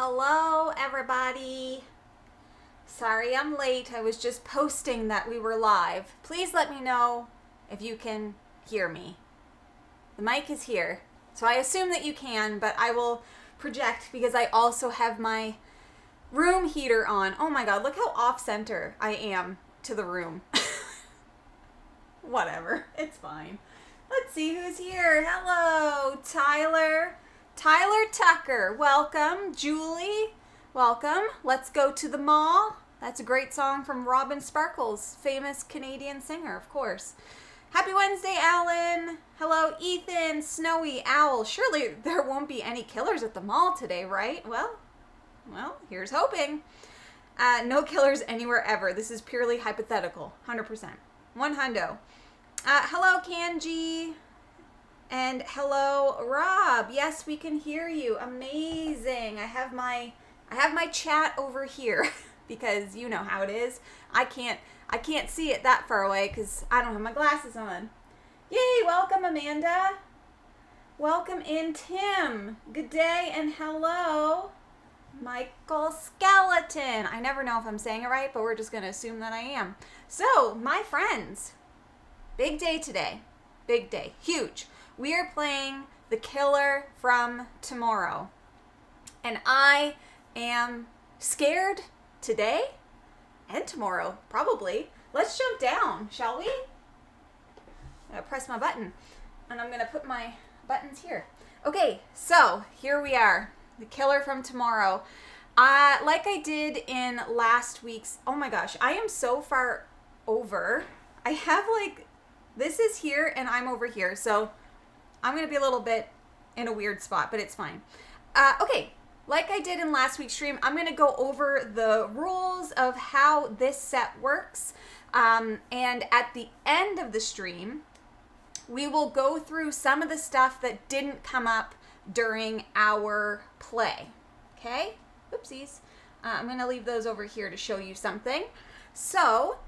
Hello, everybody. Sorry I'm late. I was just posting that we were live. Please let me know if you can hear me. The mic is here, so I assume that you can, but I will project because I also have my room heater on. Oh my god, look how off-center I am to the room. Whatever, it's fine. Let's see who's here. Hello, Tyler. Tyler Tucker, welcome. Julie, welcome. Let's Go to the Mall. That's a great song from Robin Sparkles, famous Canadian singer, of course. Happy Wednesday, Alan. Hello, Ethan, Snowy, Owl. Surely there won't be any killers at the mall today, right? Well, here's hoping. No killers anywhere ever. This is purely hypothetical, 100%. 100. Hello, Kanji. And hello, Rob. Yes, we can hear you. Amazing. I have my chat over here because you know how it is. I can't see it that far away because I don't have my glasses on. Yay, welcome, Amanda. Welcome in, Tim. Good day and hello, Michael Skeleton. I never know if I'm saying it right, but we're just going to assume that I am. So, my friends, big day today. Big day. Huge. We are playing The Killer from Tomorrow. And I am scared today and tomorrow, probably. Let's jump down, shall we? I'm going to press my button. And I'm going to put my buttons here. Okay, so here we are. The Killer from Tomorrow. Like I did in last week's... Oh my gosh, I am so far over. I have this is here and I'm over here. So I'm going to be a little bit in a weird spot, but it's fine. Okay, like I did in last week's stream, I'm going to go over the rules of how this set works. And at the end of the stream, we will go through some of the stuff that didn't come up during our play. Okay? Oopsies. I'm going to leave those over here to show you something. So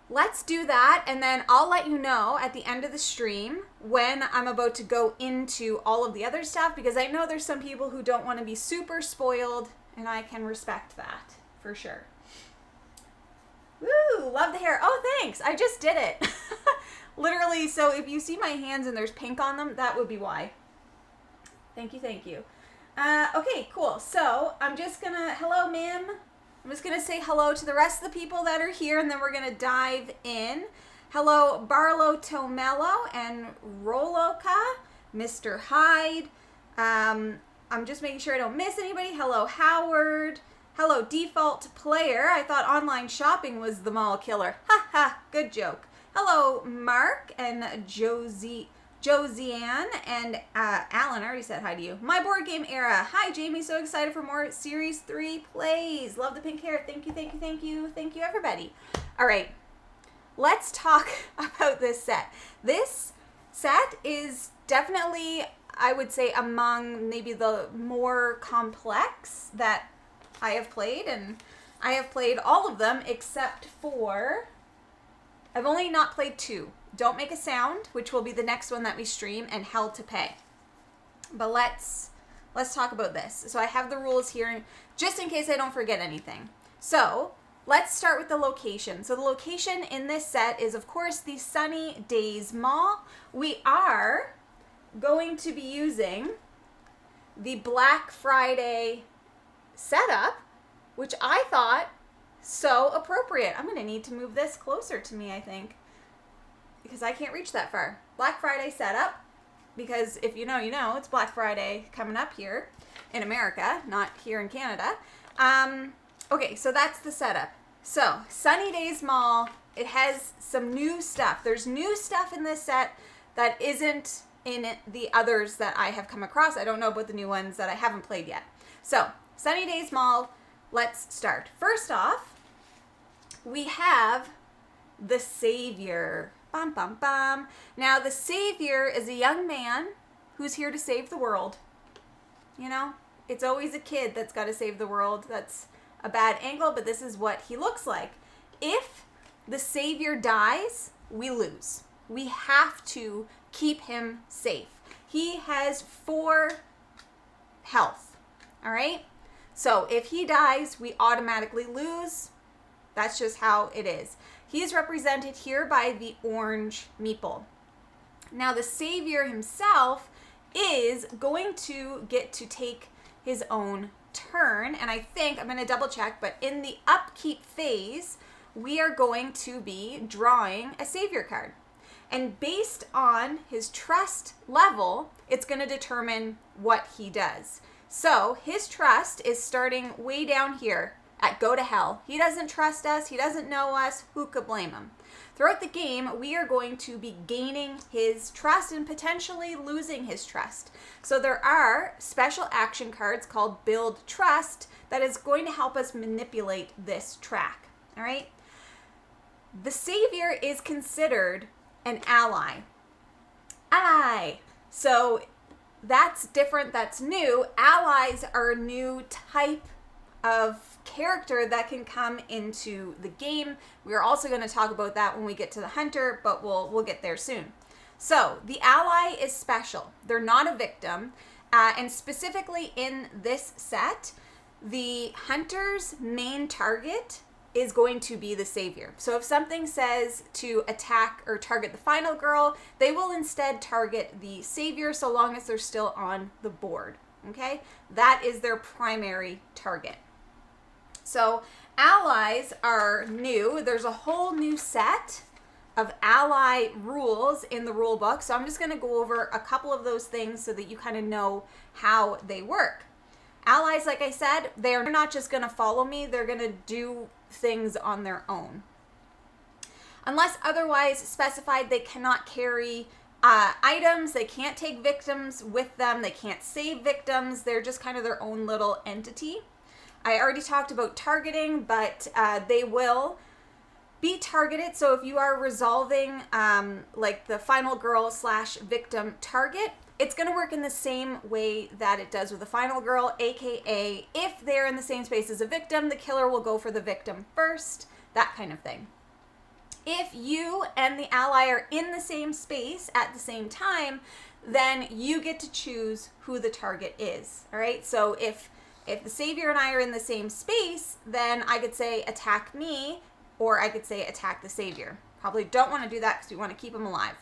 let's do that, and then I'll let you know at the end of the stream when I'm about to go into all of the other stuff, because I know there's some people who don't want to be super spoiled, and I can respect that, for sure. Woo! Love the hair. Oh, thanks! I just did it. Literally, so if you see my hands and there's pink on them, that would be why. Thank you, thank you. Okay, cool. So, I'm just gonna... Hello, Mim. I'm just going to say hello to the rest of the people that are here, and then we're going to dive in. Hello, Barlow Tomello and Roloka, Mr. Hyde. I'm just making sure I don't miss anybody. Hello, Howard. Hello, Default Player. I thought online shopping was the mall killer. Ha ha, good joke. Hello, Mark and Josiane and Alan. I already said hi to you. My Board Game Era. Hi, Jamie. So excited for more Series 3 plays. Love the pink hair. Thank you, thank you, thank you. Thank you, everybody. All right. Let's talk about this set. This set is definitely, I would say, among maybe the more complex that I have played. And I have played all of them except for... I've only not played 2. Don't Make a Sound, which will be the next one that we stream, and Hell to Pay. But let's talk about this. So I have the rules here, just in case I don't forget anything. So let's start with the location. So the location in this set is, of course, the Sunny Days Mall. We are going to be using the Black Friday setup, which I thought so appropriate. I'm going to need to move this closer to me, I think, because I can't reach that far. Black Friday setup, because if you know, you know, it's Black Friday coming up here in America, not here in Canada. Okay, so that's the setup. So, Sunny Days Mall, it has some new stuff. There's new stuff in this set that isn't in the others that I have come across. I don't know about the new ones that I haven't played yet. So, Sunny Days Mall, let's start. First off, we have the Savior. Bum, bum, bum. Now, the Savior is a young man who's here to save the world. You know, it's always a kid that's got to save the world. That's a bad angle, but this is what he looks like. If the Savior dies, we lose. We have to keep him safe. He has 4 health. All right? So if he dies, we automatically lose. That's just how it is. He is represented here by the orange meeple. Now the savior himself is going to get to take his own turn, and I think, I'm going to double check, but in the upkeep phase, we are going to be drawing a savior card. And based on his trust level, it's going to determine what he does. So his trust is starting way down here at go to hell. He doesn't trust us. He doesn't know us. Who could blame him? Throughout the game, we are going to be gaining his trust and potentially losing his trust. So there are special action cards called Build Trust that is going to help us manipulate this track. All right. The savior is considered an ally. Ally. So that's different. That's new. Allies are a new type of character that can come into the game. We're also going to talk about that when we get to the hunter, but we'll get there soon. So the ally is special. They're not a victim. And specifically in this set, the hunter's main target is going to be the savior. So if something says to attack or target the final girl, they will instead target the savior so long as they're still on the board. Okay? That is their primary target. So allies are new. There's a whole new set of ally rules in the rule book. So I'm just going to go over a couple of those things so that you kind of know how they work. Allies, like I said, they're not just going to follow me. They're going to do things on their own. Unless otherwise specified, they cannot carry items. They can't take victims with them. They can't save victims. They're just kind of their own little entity. I already talked about targeting, but they will be targeted. So if you are resolving like the final girl / victim target, it's going to work in the same way that it does with the final girl, aka if they're in the same space as a victim, the killer will go for the victim first, that kind of thing. If you and the ally are in the same space at the same time, then you get to choose who the target is. All right. So if the savior and I are in the same space, then I could say attack me, or I could say attack the savior. Probably don't want to do that because we want to keep him alive.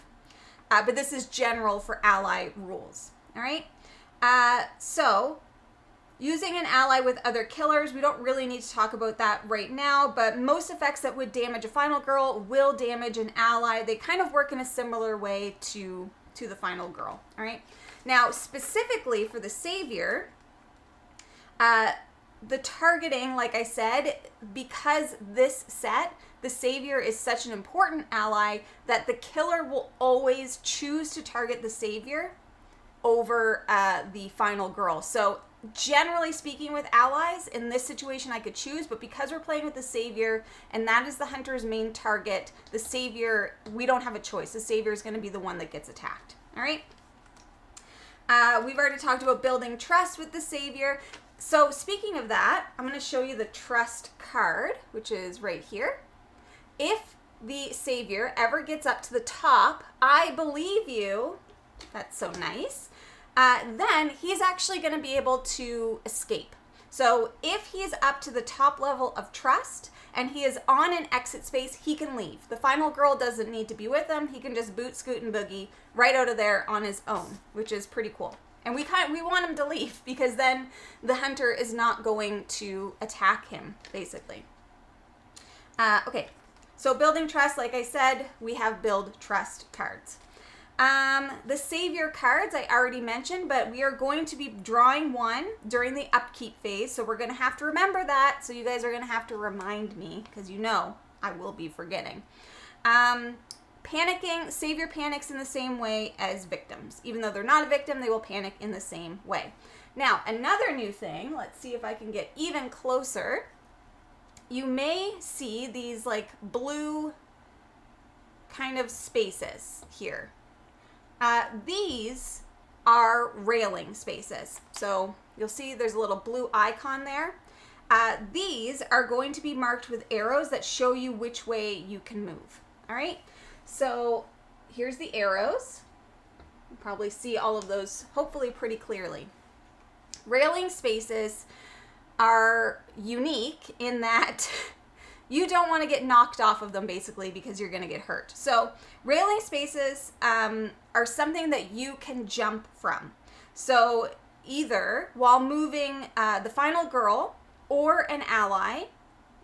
But this is general for ally rules. All right. So using an ally with other killers, we don't really need to talk about that right now, but most effects that would damage a final girl will damage an ally. They kind of work in a similar way to the final girl. All right. Now, specifically for the savior, the targeting, like I said, because this set, the savior is such an important ally that the killer will always choose to target the savior over the final girl. So generally speaking with allies, in this situation I could choose, but because we're playing with the savior and that is the hunter's main target, the savior, we don't have a choice. The savior is going to be the one that gets attacked. All right. We've already talked about building trust with the savior. So speaking of that, I'm going to show you the trust card, which is right here. If the savior ever gets up to the top, I believe you, that's so nice, then he's actually going to be able to escape. So if he's up to the top level of trust and he is on an exit space, he can leave. The final girl doesn't need to be with him. He can just boot, scoot, and boogie right out of there on his own, which is pretty cool. And we want him to leave because then the hunter is not going to attack him, basically. Okay, so building trust, like I said, we have build trust cards. The savior cards I already mentioned, but we are going to be drawing one during the upkeep phase, so we're going to have to remember that. So you guys are going to have to remind me because you know I will be forgetting. Panicking, savior panics in the same way as victims. Even though they're not a victim, they will panic in the same way. Now, another new thing, let's see if I can get even closer. You may see these like blue kind of spaces here. These are railing spaces. So you'll see there's a little blue icon there. These are going to be marked with arrows that show you which way you can move. All right. So here's the arrows. You probably see all of those hopefully pretty clearly. Railing spaces are unique in that you don't want to get knocked off of them basically because you're going to get hurt. So railing spaces are something that you can jump from. So either while moving the final girl or an ally,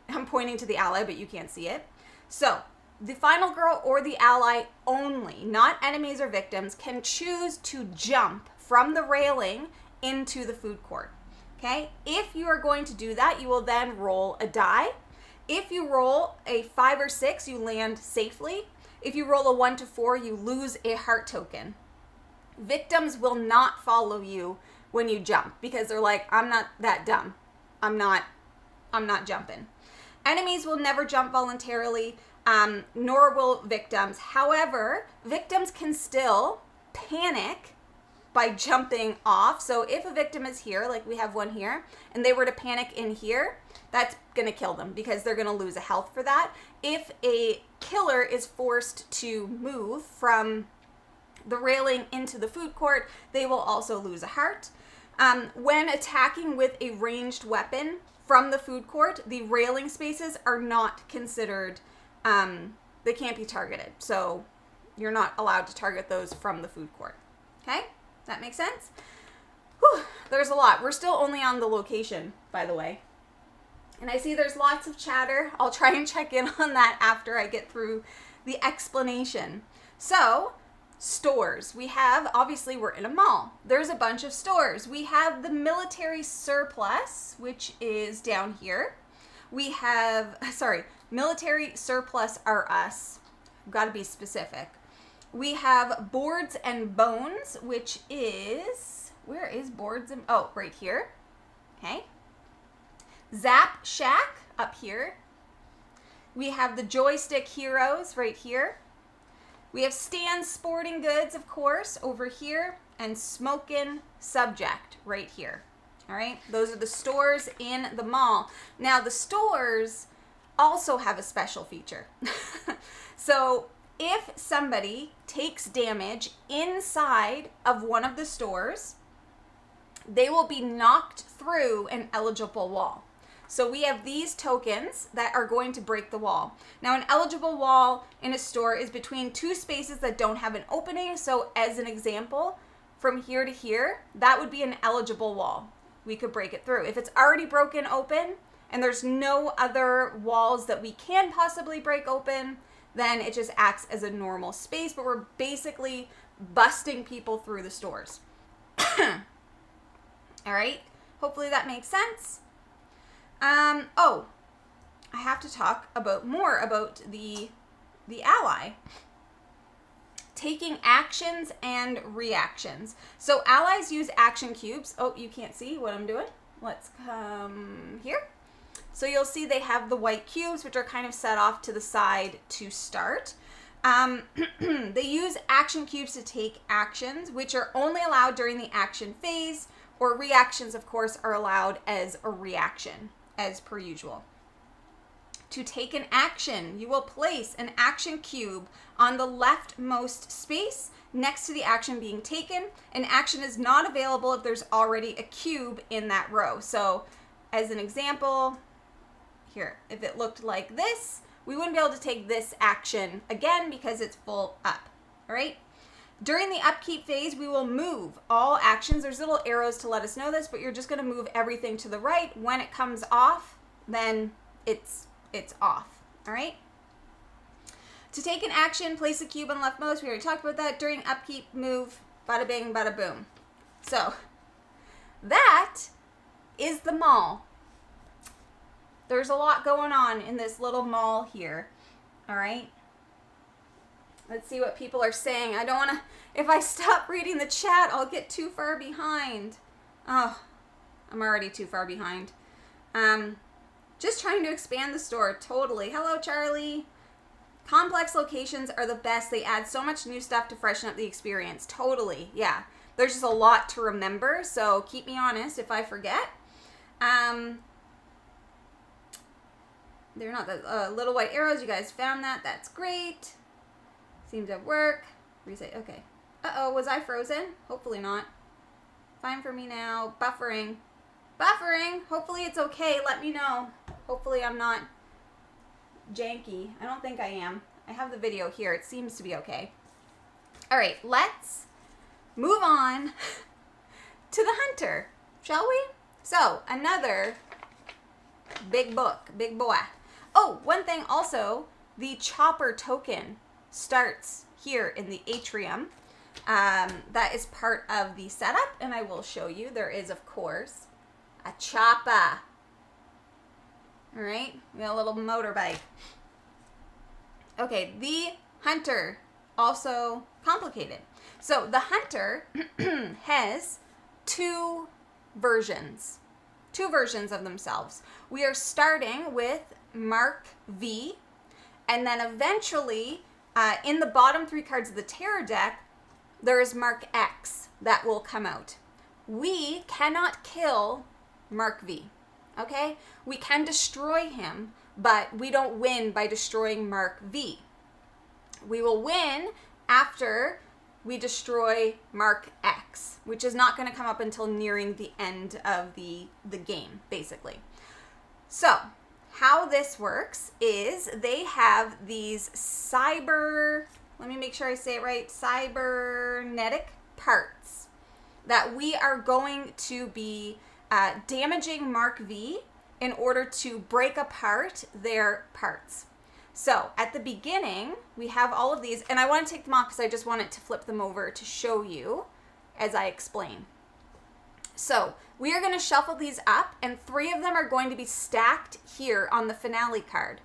I'm pointing to the ally, but you can't see it. So the final girl or the ally only, not enemies or victims, can choose to jump from the railing into the food court. Okay? If you are going to do that, you will then roll a die. If you roll a 5 or 6, you land safely. If you roll a 1 to 4, you lose a heart token. Victims will not follow you when you jump because they're like, I'm not that dumb. I'm not jumping. Enemies will never jump voluntarily, nor will victims. However, victims can still panic by jumping off. So if a victim is here, like we have one here, and they were to panic in here, that's going to kill them because they're going to lose a health for that. If a killer is forced to move from the railing into the food court, they will also lose a heart. When attacking with a ranged weapon from the food court, the railing spaces are not considered, they can't be targeted. So you're not allowed to target those from the food court. Okay? That makes sense? Whew, there's a lot. We're still only on the location, by the way. And I see there's lots of chatter. I'll try and check in on that after I get through the explanation. So, stores. We have, obviously we're in a mall. There's a bunch of stores. We have the military surplus, which is down here. We have, military surplus are us. I've got to be specific. We have boards and bones, which is, where is boards and, oh, right here. Okay. Zap Shack up here. We have the joystick heroes right here. We have Stan's Sporting Goods, of course, over here, and Smokin' Subject right here. All right, those are the stores in the mall. Now, the stores also have a special feature. So, if somebody takes damage inside of one of the stores, they will be knocked through an eligible wall. So we have these tokens that are going to break the wall. Now, an eligible wall in a store is between two spaces that don't have an opening. So as an example, from here to here, that would be an eligible wall. We could break it through. If it's already broken open and there's no other walls that we can possibly break open, then it just acts as a normal space, but we're basically busting people through the stores. All right, hopefully that makes sense. Oh, I have to talk more about the ally. Taking actions and reactions. So allies use action cubes. Oh, you can't see what I'm doing. Let's come here. So you'll see they have the white cubes, which are kind of set off to the side to start. They use action cubes to take actions, which are only allowed during the action phase, or reactions, of course, are allowed as a reaction, as per usual. To take an action, you will place an action cube on the leftmost space next to the action being taken. An action is not available if there's already a cube in that row. So, as an example, here, if it looked like this, we wouldn't be able to take this action again because it's full up, all right? During the upkeep phase, we will move all actions. There's little arrows to let us know this, but you're just gonna move everything to the right. When it comes off, then it's off, all right? To take an action, place a cube on leftmost. We already talked about that. During upkeep, move, bada bing, bada boom. So, that is the mall. There's a lot going on in this little mall here, all right? Let's see what people are saying. I don't want to, if I stop reading the chat, I'll get too far behind. Oh, I'm already too far behind. Just trying to expand the store, totally. Hello, Charlie. Complex locations are the best. They add so much new stuff to freshen up the experience. Totally, yeah. There's just a lot to remember, so keep me honest if I forget. They're not the little white arrows. You guys found that. That's great. Seems to work. Reset. Okay. Uh-oh, was I frozen? Hopefully not. Fine for me now. Buffering. Buffering. Hopefully it's okay. Let me know. Hopefully I'm not janky. I don't think I am. I have the video here. It seems to be okay. All right, let's move on to the hunter, shall we? So, another big book, big boy. Oh, one thing also, the chopper token starts here in the atrium. That is part of the setup, and I will show you. There is, of course, a chopper. All right, we got a little motorbike. Okay, the hunter, also complicated. So the hunter has two versions of themselves. We are starting with Mark V, and then eventually in the bottom 3 cards of the Terror deck, there is Mark X that will come out. We cannot kill Mark V, okay? We can destroy him, but we don't win by destroying Mark V. We will win after we destroy Mark X, which is not going to come up until nearing the end of the game, basically. So, how this works is they have these let me make sure I say it right, cybernetic parts that we are going to be damaging Mark V in order to break apart their parts. So at the beginning, we have all of these, and I want to take them off because I just wanted to flip them over to show you as I explain. So we are going to shuffle these up, and 3 of them are going to be stacked here on the finale card.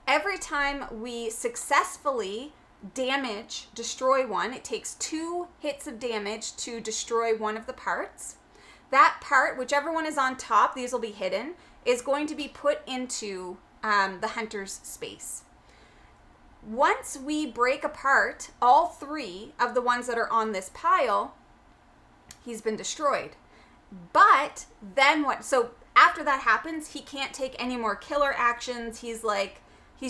Every time we successfully destroy one, it takes 2 hits of damage to destroy one of the parts. That part, whichever one is on top, these will be hidden, is going to be put into the hunter's space. Once we break apart all 3 of the ones that are on this pile, he's been destroyed. But then what? So after that happens, he can't take any more killer actions. He's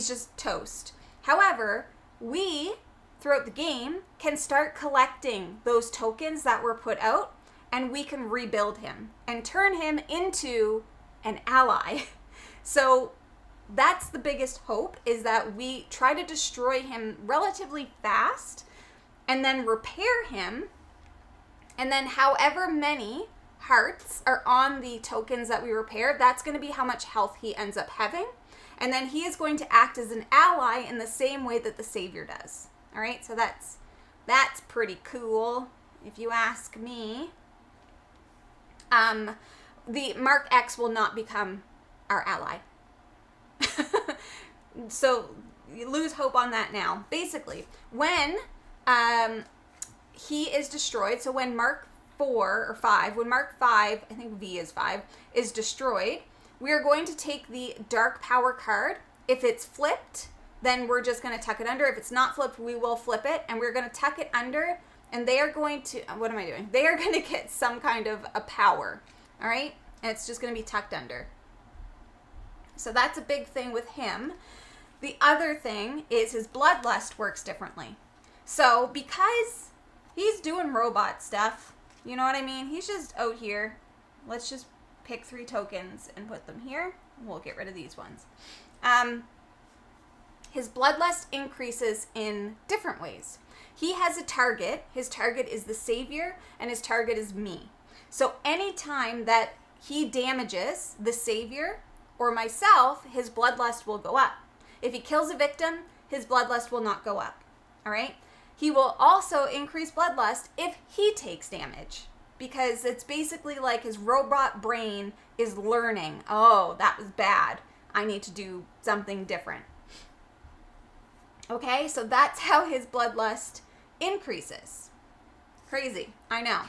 just toast. However, we, throughout the game, can start collecting those tokens that were put out, and we can rebuild him and turn him into an ally. So that's the biggest hope, is that we try to destroy him relatively fast and then repair him, and then however many hearts are on the tokens that we repair, that's going to be how much health he ends up having. And then he is going to act as an ally in the same way that the savior does. All right, so that's pretty cool, if you ask me. The Mark X will not become our ally. So you lose hope on that now. Basically, when he is destroyed, so when Mark 4 or 5, when Mark 5, I think V is 5, is destroyed, we are going to take the Dark Power card. If it's flipped, then we're just going to tuck it under. If it's not flipped, we will flip it, and we're going to tuck it under, and they are going to, what am I doing? They are going to get some kind of a power, all right? And it's just going to be tucked under. So that's a big thing with him. The other thing is his bloodlust works differently. So because he's doing robot stuff, you know what I mean? He's just out here. Let's just pick 3 tokens and put them here. We'll get rid of these ones. His bloodlust increases in different ways. He has a target. His target is the savior, and his target is me. So anytime that he damages the savior or myself, his bloodlust will go up. If he kills a victim, his bloodlust will not go up. All right? He will also increase bloodlust if he takes damage, because it's basically like his robot brain is learning, oh, that was bad. I need to do something different. Okay, so that's how his bloodlust increases. Crazy, I know.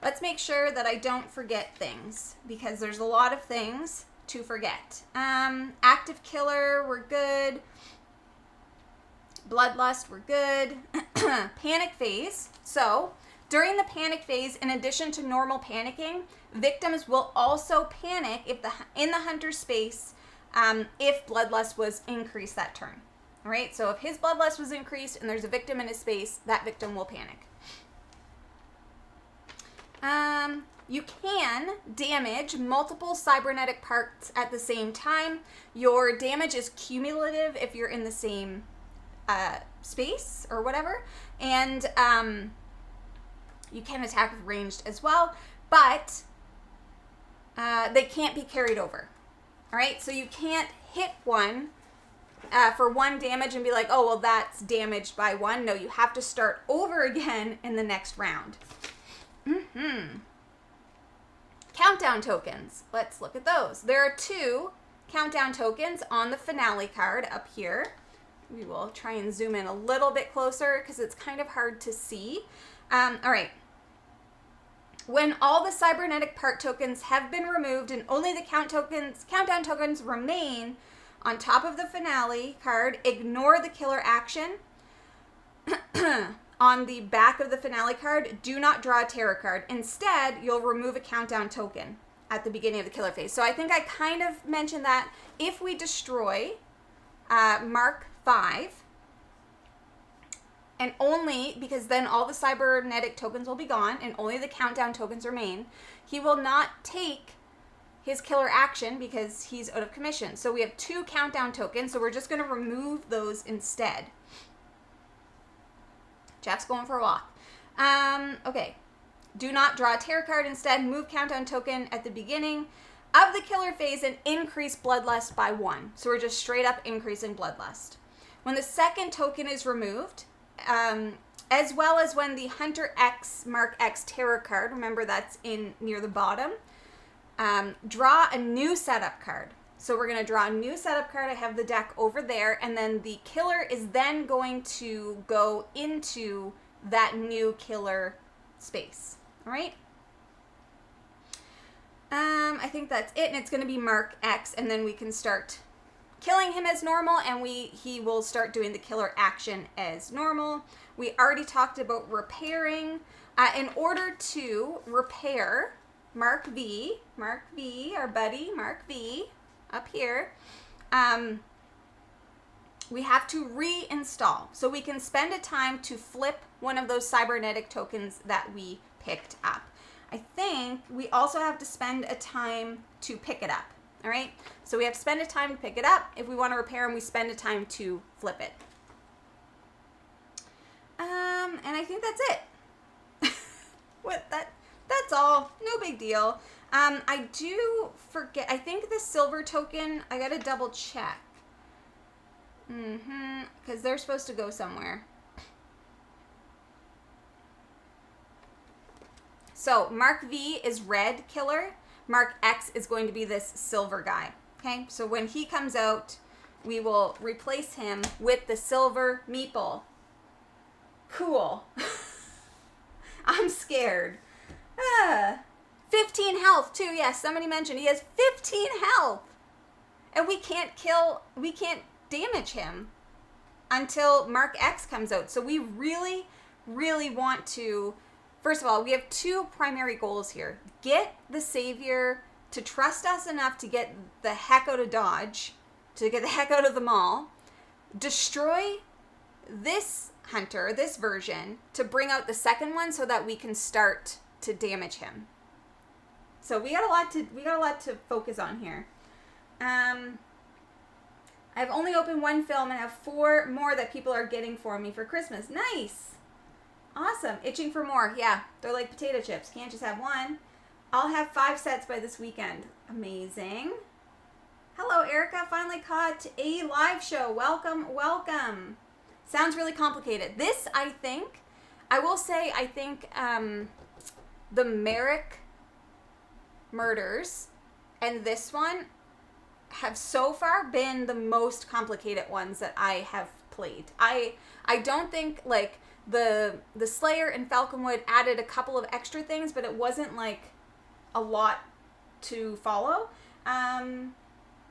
Let's make sure that I don't forget things, because there's a lot of things to forget. Active killer, we're good. Bloodlust, we're good. Panic phase. So during the panic phase, in addition to normal panicking, victims will also panic if in the hunter space if bloodlust was increased that turn. All right, so if his bloodlust was increased and there's a victim in his space, that victim will panic. you can damage multiple cybernetic parts at the same time. Your damage is cumulative if you're in the same space or whatever. And you can attack with ranged as well, but they can't be carried over. All right, so you can't hit one for one damage and be like, oh, well, that's damaged by one. No, you have to start over again in the next round. Countdown tokens. Let's look at those. There are 2 countdown tokens on the finale card up here. We will try and zoom in a little bit closer because it's kind of hard to see. All right. When all the cybernetic part tokens have been removed and only the countdown tokens remain on top of the finale card, ignore the killer action. On the back of the finale card, do not draw a terror card. Instead, you'll remove a countdown token at the beginning of the killer phase. So I think I kind of mentioned that if we destroy Mark 5, and only, because then all the cybernetic tokens will be gone and only the countdown tokens remain, he will not take his killer action because he's out of commission. So we have 2 countdown tokens, so we're just going to remove those instead. Jeff's going for a walk. Okay. Do not draw a terror card. Instead, move countdown token at the beginning of the killer phase and increase bloodlust by 1. So we're just straight up increasing bloodlust. When the second token is removed, as well as when the Hunter X Mark X terror card, remember that's in near the bottom, draw a new setup card. So we're going to draw a new setup card. I have the deck over there, and then the killer is then going to go into that new killer space. All right? I think that's it, and it's going to be Mark X, and then we can start killing him as normal, and he will start doing the killer action as normal. We already talked about repairing. In order to repair Mark V, our buddy Mark V, up here, we have to reinstall. So we can spend a time to flip one of those cybernetic tokens that we picked up. I think we also have to spend a time to pick it up. All right, so we have to spend a time to pick it up. If we want to repair them, we spend a time to flip it. And I think that's it. That's all. No big deal. I do forget. I think the silver token, I got to double check. Because they're supposed to go somewhere. So Mark V is red killer. Mark X is going to be this silver guy. Okay, so when he comes out, we will replace him with the silver meeple. Cool. I'm scared. 15 health too. Yes, somebody mentioned he has 15 health. And we can't damage him until Mark X comes out. So we really, really want to, first of all, we have 2 primary goals here. Get the Savior to trust us enough to get the heck out of Dodge, to get the heck out of the mall. Destroy this Hunter, this version, to bring out the second one so that we can start to damage him. So we got a lot to focus on here. I've only opened 1 film and have 4 more that people are getting for me for Christmas. Nice. Awesome. Itching for more. Yeah, they're like potato chips. Can't just have 1. I'll have 5 sets by this weekend. Amazing. Hello, Erica. Finally caught a live show. Welcome, welcome. Sounds really complicated. This, I think, I will say, I think the Merrick murders and this one have so far been the most complicated ones that I have played. I don't think, like, the Slayer and Falconwood added a couple of extra things, but it wasn't like a lot to follow.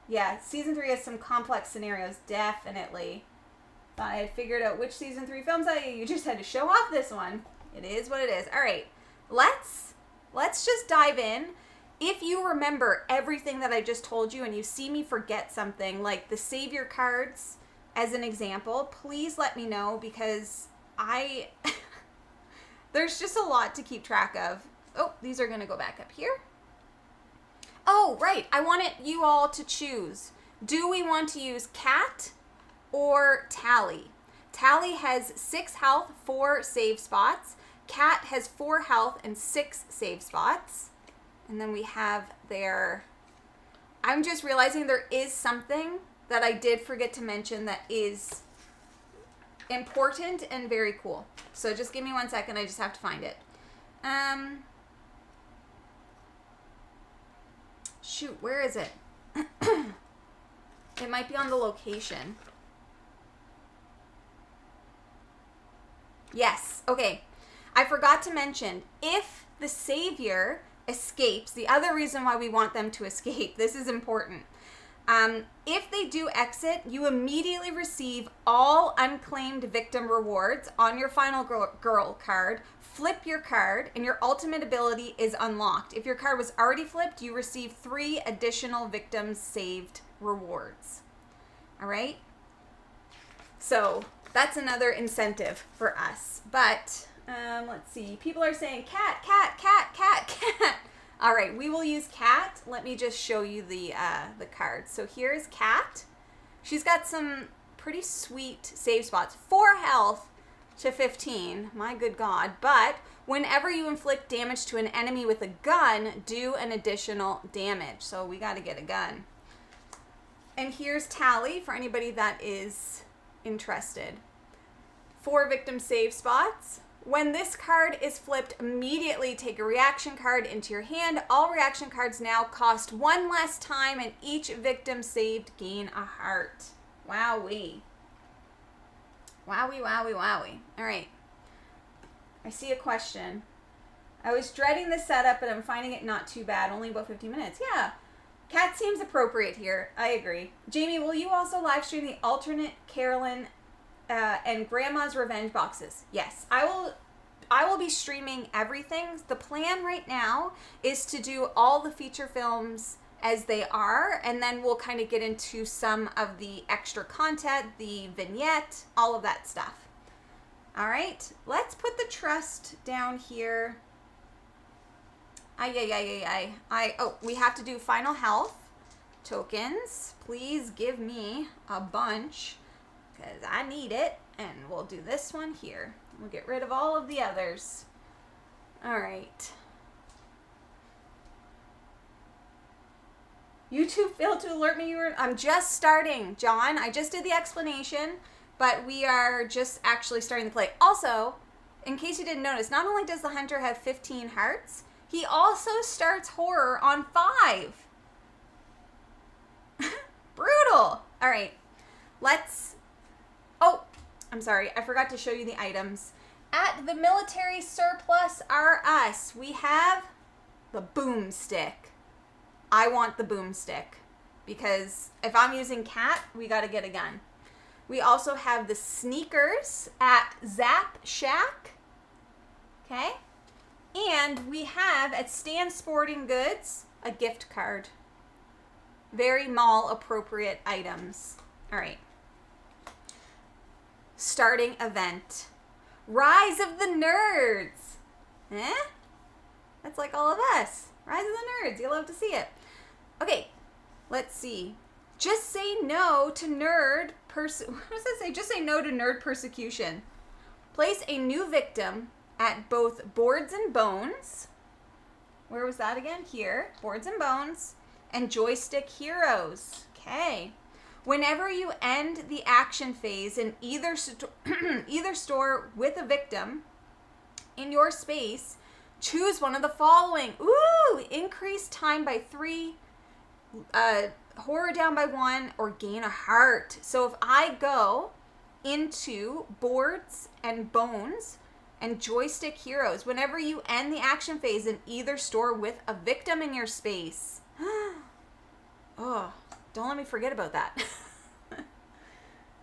Yeah, season 3 has some complex scenarios, definitely. Thought I had figured out which season 3 films you just had to show off this one. It is what it is. All right, let's just dive in. If you remember everything that I just told you and you see me forget something, like the Savior cards as an example, please let me know, because there's just a lot to keep track of. Oh, these are going to go back up here. Oh, right. I wanted you all to choose. Do we want to use Cat or Tally? Tally has 6 health, 4 save spots. Cat has 4 health and 6 save spots. And then we have their... I'm just realizing there is something that I did forget to mention that is important and very cool. So just give me 1 second. I just have to find it. Shoot, where is it? It might be on the location. Yes, okay. I forgot to mention, if the savior escapes, the other reason why we want them to escape, this is important. If they do exit, you immediately receive all unclaimed victim rewards on your final girl card. Flip your card, and your ultimate ability is unlocked. If your card was already flipped, you receive 3 additional victims saved rewards. All right? So that's another incentive for us. But let's see. People are saying cat, cat, cat, cat, cat. All right, we will use Cat. Let me just show you the cards. So here's Cat. She's got some pretty sweet save spots. 4 health to 15. My good God. But whenever you inflict damage to an enemy with a gun, do an additional damage. So we got to get a gun. And here's Tally for anybody that is interested. 4 victim save spots. When this card is flipped, immediately take a reaction card into your hand. All reaction cards now cost 1 less time, and each victim saved gain a heart. Wowee. Wowie, wowie, wowie. All right. I see a question. I was dreading the setup, but I'm finding it not too bad. Only about 15 minutes. Yeah. Cat seems appropriate here. I agree. Jamie, will you also live stream the alternate Carolyn and Grandma's Revenge boxes? Yes, I will be streaming everything. The plan right now is to do all the feature films as they are, and then we'll kind of get into some of the extra content, the vignette, all of that stuff. All right, let's put the trust down here. Oh, we have to do final health tokens. Please give me a bunch, because I need it. And we'll do this one here. We'll get rid of all of the others. All right. YouTube failed to alert me. I'm just starting, John. I just did the explanation, but we are just actually starting to play. Also, in case you didn't notice, not only does the hunter have 15 hearts, he also starts horror on 5. Brutal. All right. Oh, I'm sorry. I forgot to show you the items. At the military surplus RS, we have the boomstick. I want the boomstick because if I'm using Cat, we got to get a gun. We also have the sneakers at Zap Shack. Okay. And we have at Stan Sporting Goods a gift card. Very mall appropriate items. All right. Starting event. Rise of the Nerds. That's like all of us. Rise of the Nerds. You'll love to see it. Okay, let's see. Just say no to nerd what does that say? Just say no to nerd persecution. Place a new victim at both Boards and Bones. Where was that again? Here. Boards and Bones. And Joystick Heroes. Okay. Whenever you end the action phase in either store with a victim in your space, choose one of the following. Ooh, increase time by 3, horror down by 1, or gain a heart. So if I go into Boards and Bones and Joystick Heroes, whenever you end the action phase in either store with a victim in your space. Oh, don't let me forget about that.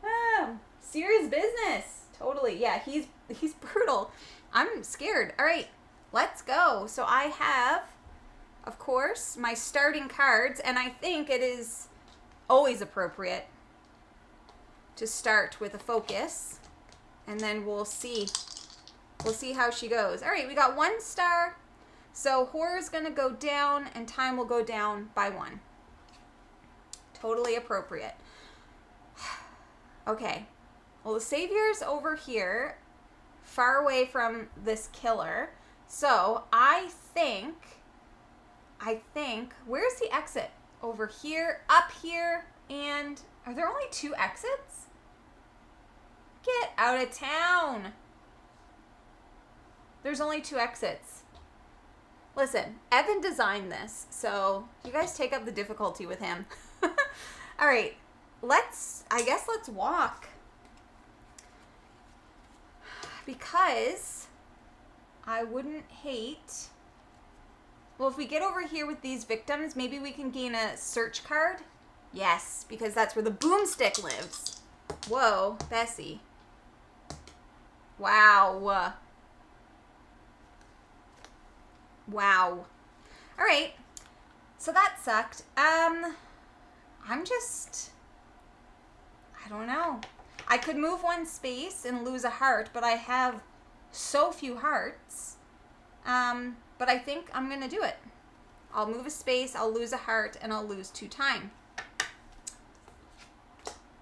Oh, serious business. Totally. Yeah, he's brutal. I'm scared. All right, let's go. So I have, of course, my starting cards, and I think it is always appropriate to start with a focus, and then we'll see how she goes. All right, we got 1 star. So horror's going to go down and time will go down by 1. Totally appropriate. Okay. Well, the savior's over here, far away from this killer. So I think, where's the exit? Over here, up here, and are there only 2 exits? Get out of town. There's only 2 exits. Listen, Evan designed this, so you guys take up the difficulty with him. All right, I guess let's walk. Because I wouldn't hate... Well, if we get over here with these victims, maybe we can gain a search card. Yes, because that's where the boomstick lives. Whoa, Bessie. Wow. Wow. All right. So that sucked. I don't know. I could move 1 space and lose a heart, but I have so few hearts. But I think I'm going to do it. I'll move a space, I'll lose a heart, and I'll lose 2 time.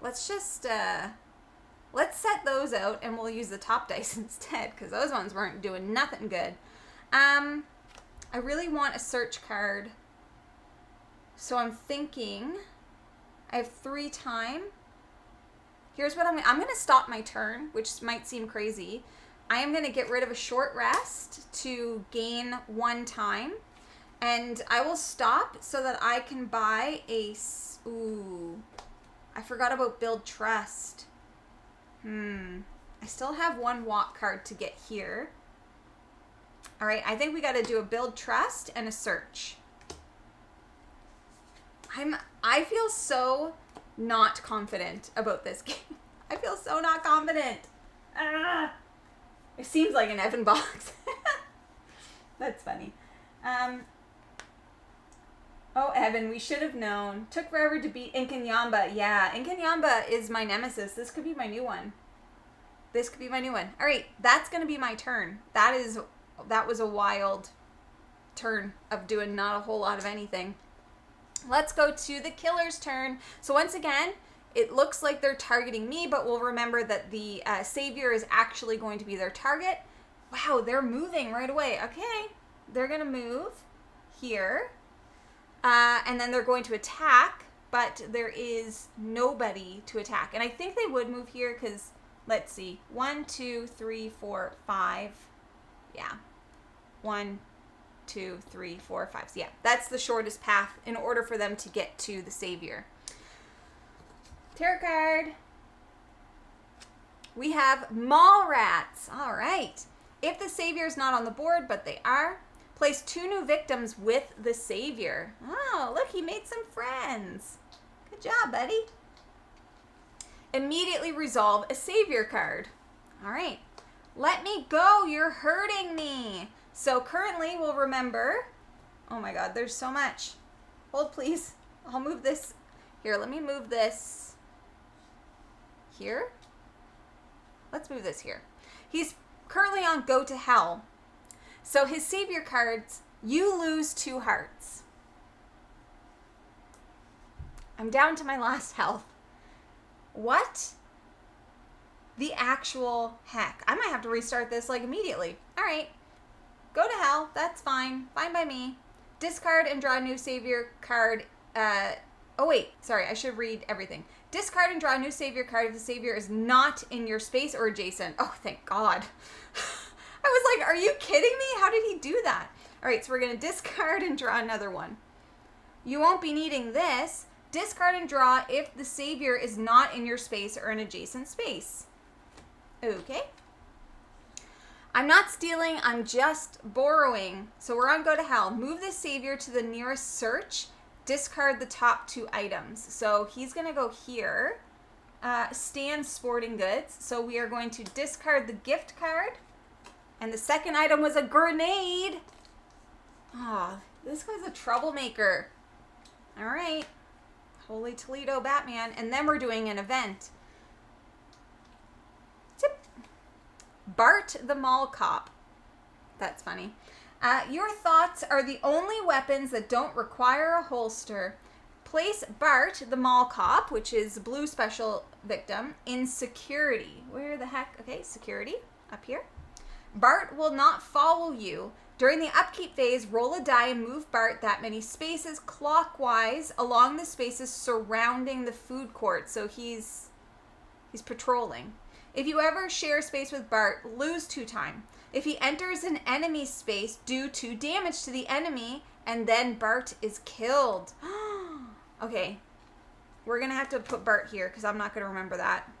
Let's just, let's set those out, and we'll use the top dice instead, because those ones weren't doing nothing good. I really want a search card. So I'm thinking I have 3 time. Here's what I'm going to stop my turn, which might seem crazy. I am going to get rid of a short rest to gain 1 time. And I will stop so that I can buy a... Ooh. I forgot about Build Trust. I still have 1 walk card to get here. All right, I think we got to do a Build Trust and a search. I feel so not confident about this game. I feel so not confident. It seems like an Evan box. That's funny. Oh, Evan, we should have known. Took forever to beat Inkanyamba. Yeah, Inkanyamba is my nemesis. This could be my new one. This could be my new one. All right, that's going to be my turn. That was a wild turn of doing not a whole lot of anything. Let's go to the killer's turn. So once again, it looks like they're targeting me, but we'll remember that the savior is actually going to be their target. Wow, they're moving right away. Okay, they're going to move here. And then they're going to attack, but there is nobody to attack. And I think they would move here because, let's see, 1, 2, 3, 4, 5. Yeah. 1, 2, 3, 4, 5. So yeah, that's the shortest path in order for them to get to the savior. Tarot card. We have mall rats. All right. If the savior is not on the board, but they are, place 2 new victims with the savior. Oh, look, he made some friends. Good job, buddy. Immediately resolve a savior card. All right. Let me go. You're hurting me. So currently we'll remember. Oh my God, there's so much. Hold, please. I'll move this. Here, let me move this here. Let's move this here. He's currently on Go to Hell. So his savior cards, you lose 2 hearts. I'm down to my last health. What the actual heck? I might have to restart this like immediately. All right. Go to hell. That's fine. Fine by me. Discard and draw a new savior card. Oh, wait. Sorry. I should read everything. Discard and draw a new savior card if the savior is not in your space or adjacent. Oh, thank God. I was like, are you kidding me? How did he do that? All right, so we're going to discard and draw another one. You won't be needing this. Discard and draw if the savior is not in your space or an adjacent space. Okay. I'm not stealing, I'm just borrowing. So we're on Go to Hell. Move the savior to the nearest search. Discard the top 2 items. So he's going to go here. Stan Sporting Goods. So we are going to discard the gift card. And the second item was a grenade. Oh, this guy's a troublemaker. All right. Holy Toledo Batman. And then we're doing an event. Tip. Bart the Mall Cop. That's funny. Your thoughts are the only weapons that don't require a holster. Place Bart, the mall cop, which is Blue special victim, in security. Where the heck? Okay, security, up here. Bart will not follow you. During the upkeep phase, roll a die and move Bart that many spaces clockwise along the spaces surrounding the food court. So he's patrolling. If you ever share space with Bart, lose 2 time. If he enters an enemy space, do 2 damage to the enemy, and then Bart is killed. Okay, we're going to have to put Bart here because I'm not going to remember that.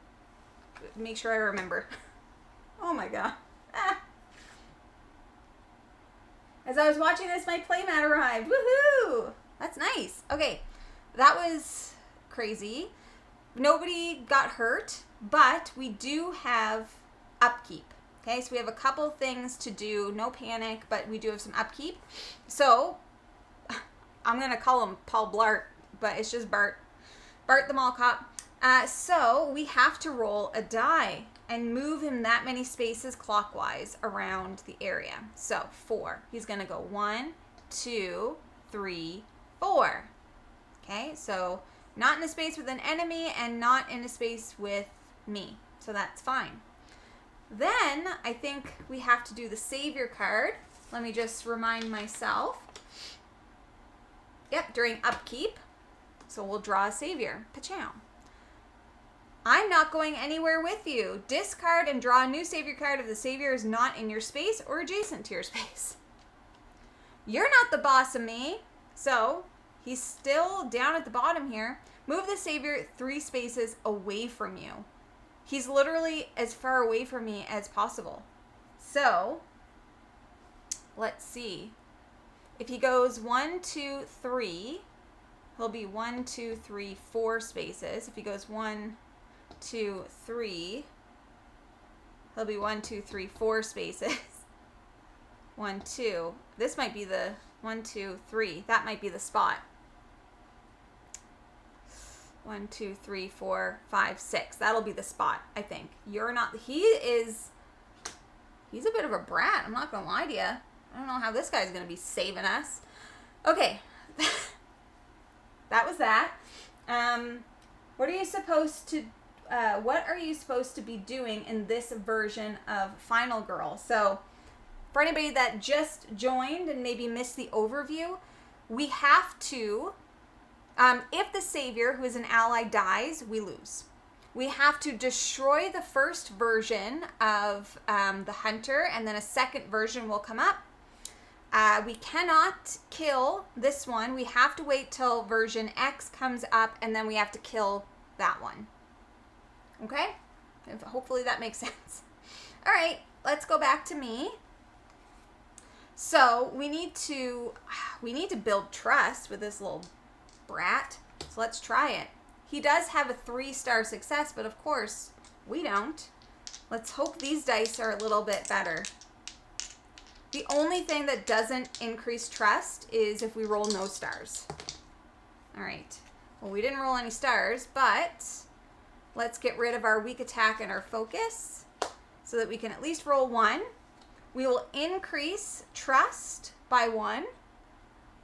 Make sure I remember. Oh my god. As I was watching this, my playmat arrived. Woohoo! That's nice. Okay, that was crazy. Nobody got hurt, but we do have upkeep. Okay, so we have a couple things to do. No panic, but we do have some upkeep. So, I'm going to call him Paul Blart, but it's just Bart. Bart the mall cop. So, we have to roll a die and move him that many spaces clockwise around the area. So, 4. He's going to go 1, 2, 3, 4. Okay, so not in a space with an enemy and not in a space with me. So that's fine. Then I think we have to do the savior card. Let me just remind myself. Yep, during upkeep. So we'll draw a savior. Pachow. I'm not going anywhere with you. Discard and draw a new savior card if the savior is not in your space or adjacent to your space. You're not the boss of me. So he's still down at the bottom here. Move the savior 3 spaces away from you. He's literally as far away from me as possible. So, let's see. If he goes 1, 2, 3, he'll be 1, 2, 3, 4 spaces. If he goes 1, 2, 3, he'll be 1, 2, 3, 4 spaces. 1, 2. This might be the 1, 2, 3. That might be the spot. 1, 2, 3, 4, 5, 6. That'll be the spot, I think. You're not. He's a bit of a brat. I'm not going to lie to you. I don't know how this guy's going to be saving us. Okay. That was that. What are you supposed to be doing in this version of Final Girl? So, for anybody that just joined and maybe missed the overview, we have to, if the savior, who is an ally, dies, we lose. We have to destroy the first version of the hunter, and then a second version will come up. We cannot kill this one. We have to wait till version X comes up, and then we have to kill that one. Okay? Hopefully that makes sense. All right, let's go back to me. So we need to build trust with this little brat. So let's try it. He does have a 3-star success, but of course we don't. Let's hope these dice are a little bit better. The only thing that doesn't increase trust is if we roll no stars. All right. Well, we didn't roll any stars, but let's get rid of our weak attack and our focus so that we can at least roll 1. We will increase trust by 1.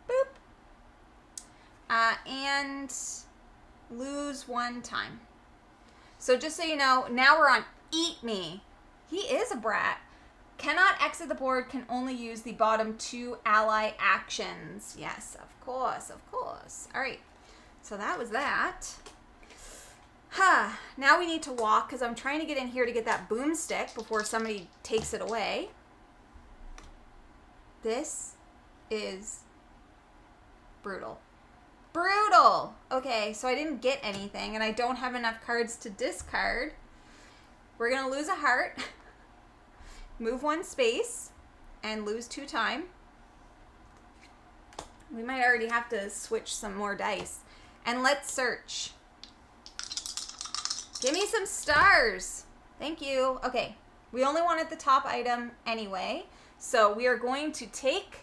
Boop. And lose 1 time. So just so you know, now we're on Eat Me. He is a brat. Cannot exit the board, can only use the bottom 2 ally actions. Yes, of course, of course. All right, so that was that. Now we need to walk because I'm trying to get in here to get that boomstick before somebody takes it away. This is brutal. Brutal! Okay, so I didn't get anything, and I don't have enough cards to discard. We're going to lose a heart, move 1 space, and lose 2 time. We might already have to switch some more dice. And let's search. Give me some stars. Thank you. Okay, we only wanted the top item anyway, so we are going to take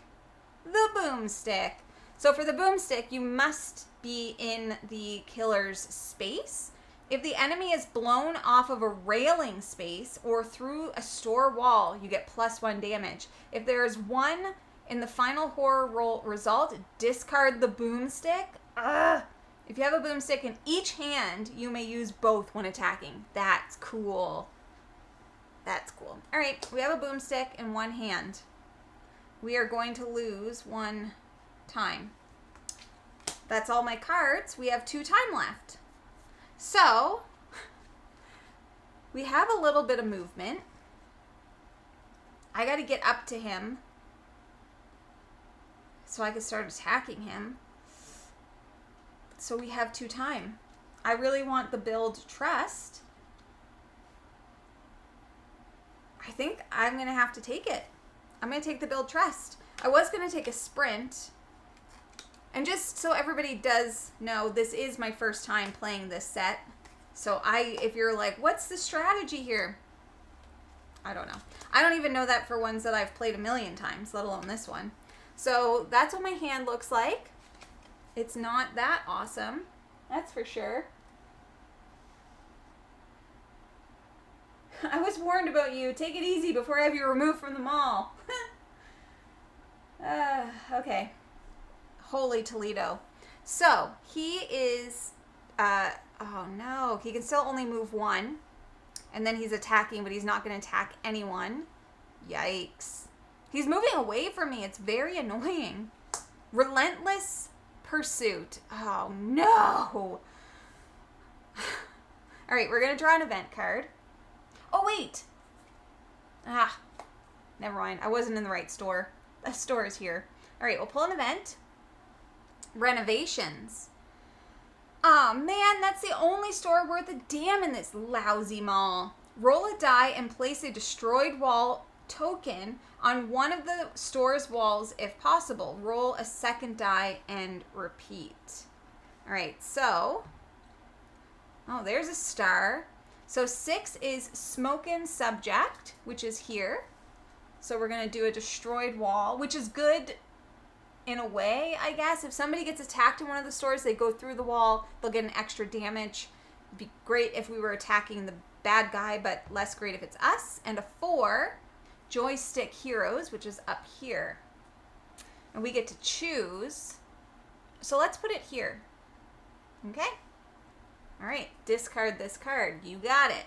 the boomstick. So for the boomstick, you must be in the killer's space. If the enemy is blown off of a railing space or through a store wall, you get +1 damage. If there is 1 In the final horror roll result, discard the boomstick. Ugh. If you have a boomstick in each hand, you may use both when attacking. That's cool. That's cool. All right, we have a boomstick in one hand. We are going to lose 1 time. That's all my cards. We have 2 time left. So, we have a little bit of movement. I got to get up to him so I can start attacking him. So we have 2 time. I really want the build trust. I think I'm going to have to take it. I'm going to take the build trust. I was going to take a sprint. And just so everybody does know, this is my first time playing this set. So if you're like, what's the strategy here? I don't know. I don't even know that for ones that I've played a million times, let alone this one. So that's what my hand looks like. It's not that awesome. That's for sure. I was warned about you. Take it easy before I have you removed from the mall. Okay. Holy Toledo. So, he is, oh no, he can still only move 1. And then he's attacking, but he's not going to attack anyone. Yikes. He's moving away from me. It's very annoying. Relentless pursuit. Oh no. All right, we're going to draw an event card. Oh, wait. Never mind. I wasn't in the right store. The store is here. All right, we'll pull an event. Renovations. Oh man, that's the only store worth a damn in this lousy mall. Roll a die and place a destroyed wall token on one of the store's walls if possible. Roll a second die and repeat. All right, so, oh, there's a star. So 6 is smokin' subject, which is here. So we're going to do a destroyed wall, which is good in a way, I guess. If somebody gets attacked in one of the stores, they go through the wall, they'll get an extra damage. It'd be great if we were attacking the bad guy, but less great if it's us. And a 4, joystick heroes, which is up here. And we get to choose. So let's put it here. Okay? All right, discard this card. You got it.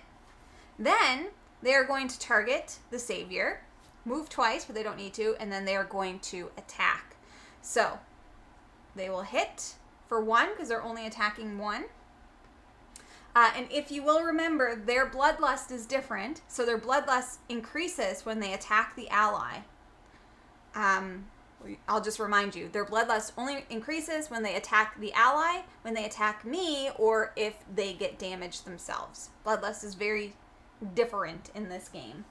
Then they are going to target the savior, move twice, but they don't need to, and then they are going to attack. So they will hit for 1 because they're only attacking 1. And if you will remember, their bloodlust is different. So their bloodlust increases when they attack the ally. I'll just remind you, their bloodlust only increases when they attack the ally, when they attack me, or if they get damaged themselves. Bloodlust is very different in this game.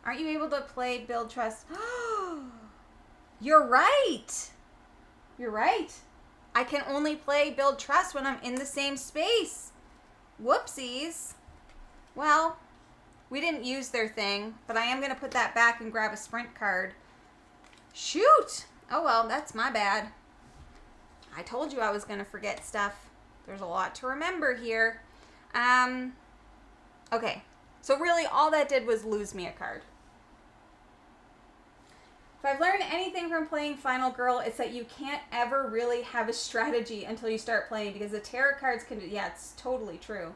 Aren't you able to play Build Trust? You're right. You're right. I can only play Build Trust when I'm in the same space. Whoopsies. Well, we didn't use their thing, but I am going to put that back and grab a sprint card. Shoot. Oh, well, that's my bad. I told you I was going to forget stuff. There's a lot to remember here. Okay. So really, all that did was lose me a card. If I've learned anything from playing Final Girl, it's that you can't ever really have a strategy until you start playing, because the tarot cards can, yeah, it's totally true.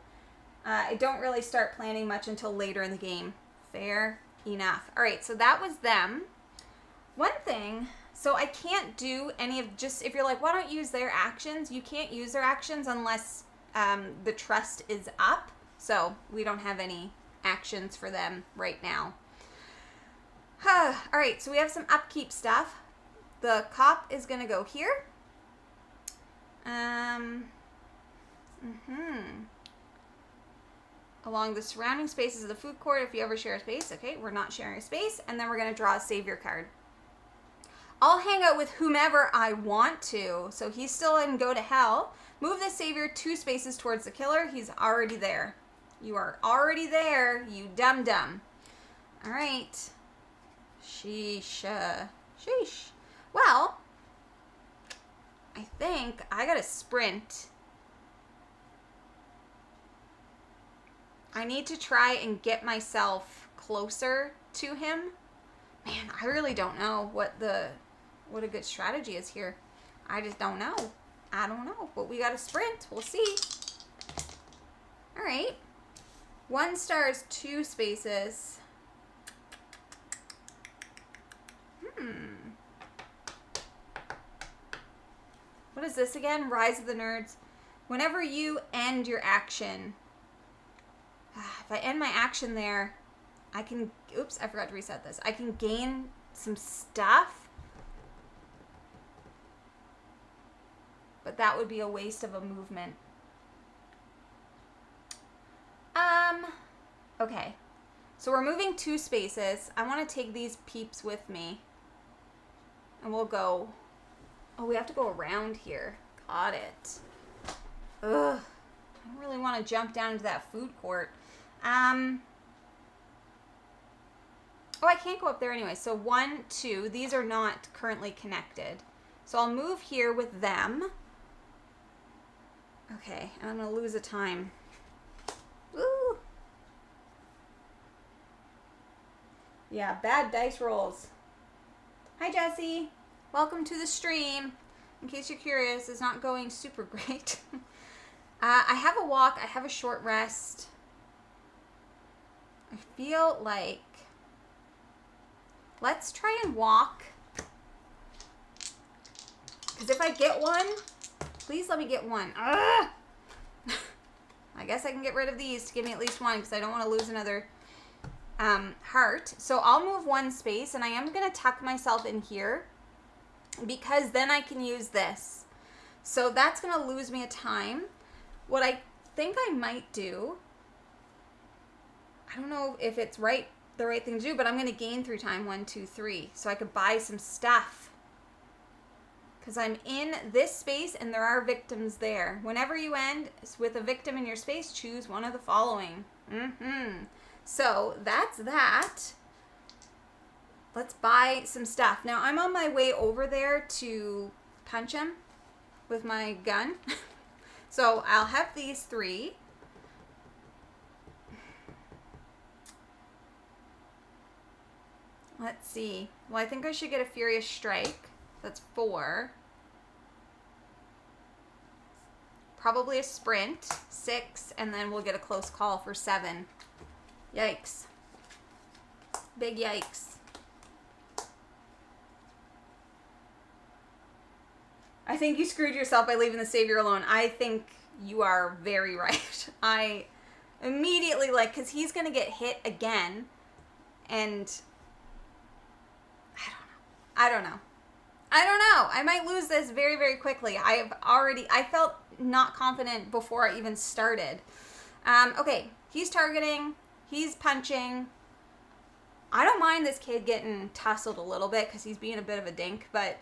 I don't really start planning much until later in the game. Fair enough. All right, so that was them. One thing, so I can't do any of, just if you're like, why don't you use their actions? You can't use their actions unless the trust is up. So we don't have any actions for them right now. All right, so we have some upkeep stuff. The cop is going to go here. Along the surrounding spaces of the food court, if you ever share a space. Okay, we're not sharing a space. And then we're going to draw a savior card. I'll hang out with whomever I want to. So he's still in Go to Hell. Move the savior 2 spaces towards the killer. He's already there. You are already there, you dum-dum. All right. Sheesh. Sheesh. Well, I think I got to sprint. I need to try and get myself closer to him. Man, I really don't know what a good strategy is here. I just don't know. I don't know. But we got to sprint. We'll see. All right. 1 star is 2 spaces. What is this again? Rise of the Nerds. Whenever you end your action, if I end my action there, I can, oops, I forgot to reset this. I can gain some stuff, but that would be a waste of a movement. Okay. So we're moving 2 spaces. I want to take these peeps with me. And we'll go, oh, we have to go around here. Got it. Ugh. I don't really want to jump down into that food court. Oh, I can't go up there anyway. So 1, 2, these are not currently connected. So I'll move here with them. Okay, and I'm going to lose a time. Woo! Yeah, bad dice rolls. Hi, Jesse. Welcome to the stream. In case you're curious, it's not going super great. I have a walk. I have a short rest. I feel like... Let's try and walk. Because if I get one, please let me get one. Ugh! I guess I can get rid of these to give me at least one because I don't want to lose another heart. So I'll move 1 space and I am going to tuck myself in here because then I can use this. So that's going to lose me a time. What I think I might do, I don't know if it's the right thing to do, but I'm going to gain through time 1, 2, 3 so I could buy some stuff. Because I'm in this space and there are victims there. Whenever you end with a victim in your space, choose one of the following. So that's that. Let's buy some stuff. Now I'm on my way over there to punch him with my gun. So I'll have these 3. Let's see. Well, I think I should get a Furious Strike. That's 4. Probably a sprint, 6, and then we'll get a close call for 7. Yikes. Big yikes. I think you screwed yourself by leaving the savior alone. I think you are very right. I immediately, because he's going to get hit again, and I don't know. I might lose this very, very quickly. I felt not confident before I even started. Okay, he's targeting. He's punching. I don't mind this kid getting tussled a little bit because he's being a bit of a dink, but,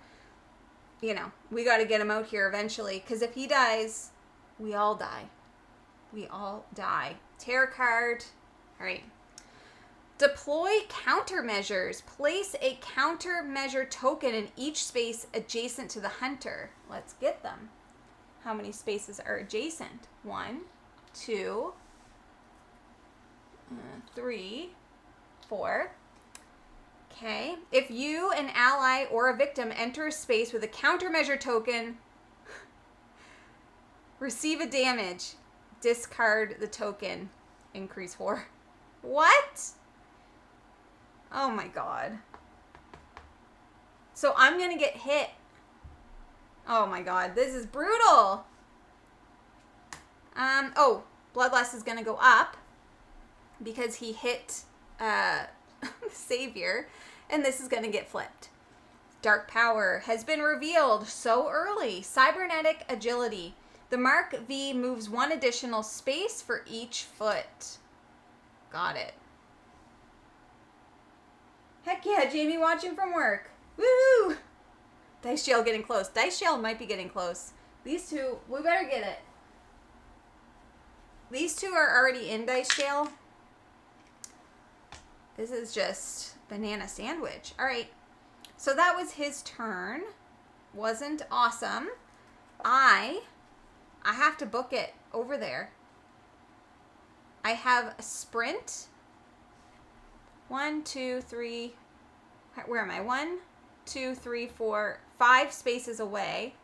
you know, we got to get him out here eventually because if he dies, we all die. We all die. Tarot card. All right. Deploy countermeasures. Place a countermeasure token in each space adjacent to the hunter. Let's get them. How many spaces are adjacent? 1, 2, 3, 4. Okay. If you, an ally, or a victim enter a space with a countermeasure token, receive a damage. Discard the token. Increase 4. What? Oh my god. So I'm going to get hit. Oh my god. This is brutal. Oh, Bloodlust is going to go up because he hit the savior, and this is going to get flipped. Dark power has been revealed so early. Cybernetic agility. The Mark V moves 1 additional space for each foot. Got it. Heck yeah, Jamie watching from work. Woohoo! Dice Jail getting close. Dice Jail might be getting close. These two, we better get it. These two are already in Dice Jail. This is just banana sandwich. All right. So that was his turn. Wasn't awesome. I have to book it over there. I have a sprint. 1, 2, 3. Where am I? 1, 2, 3, 4, 5 spaces away.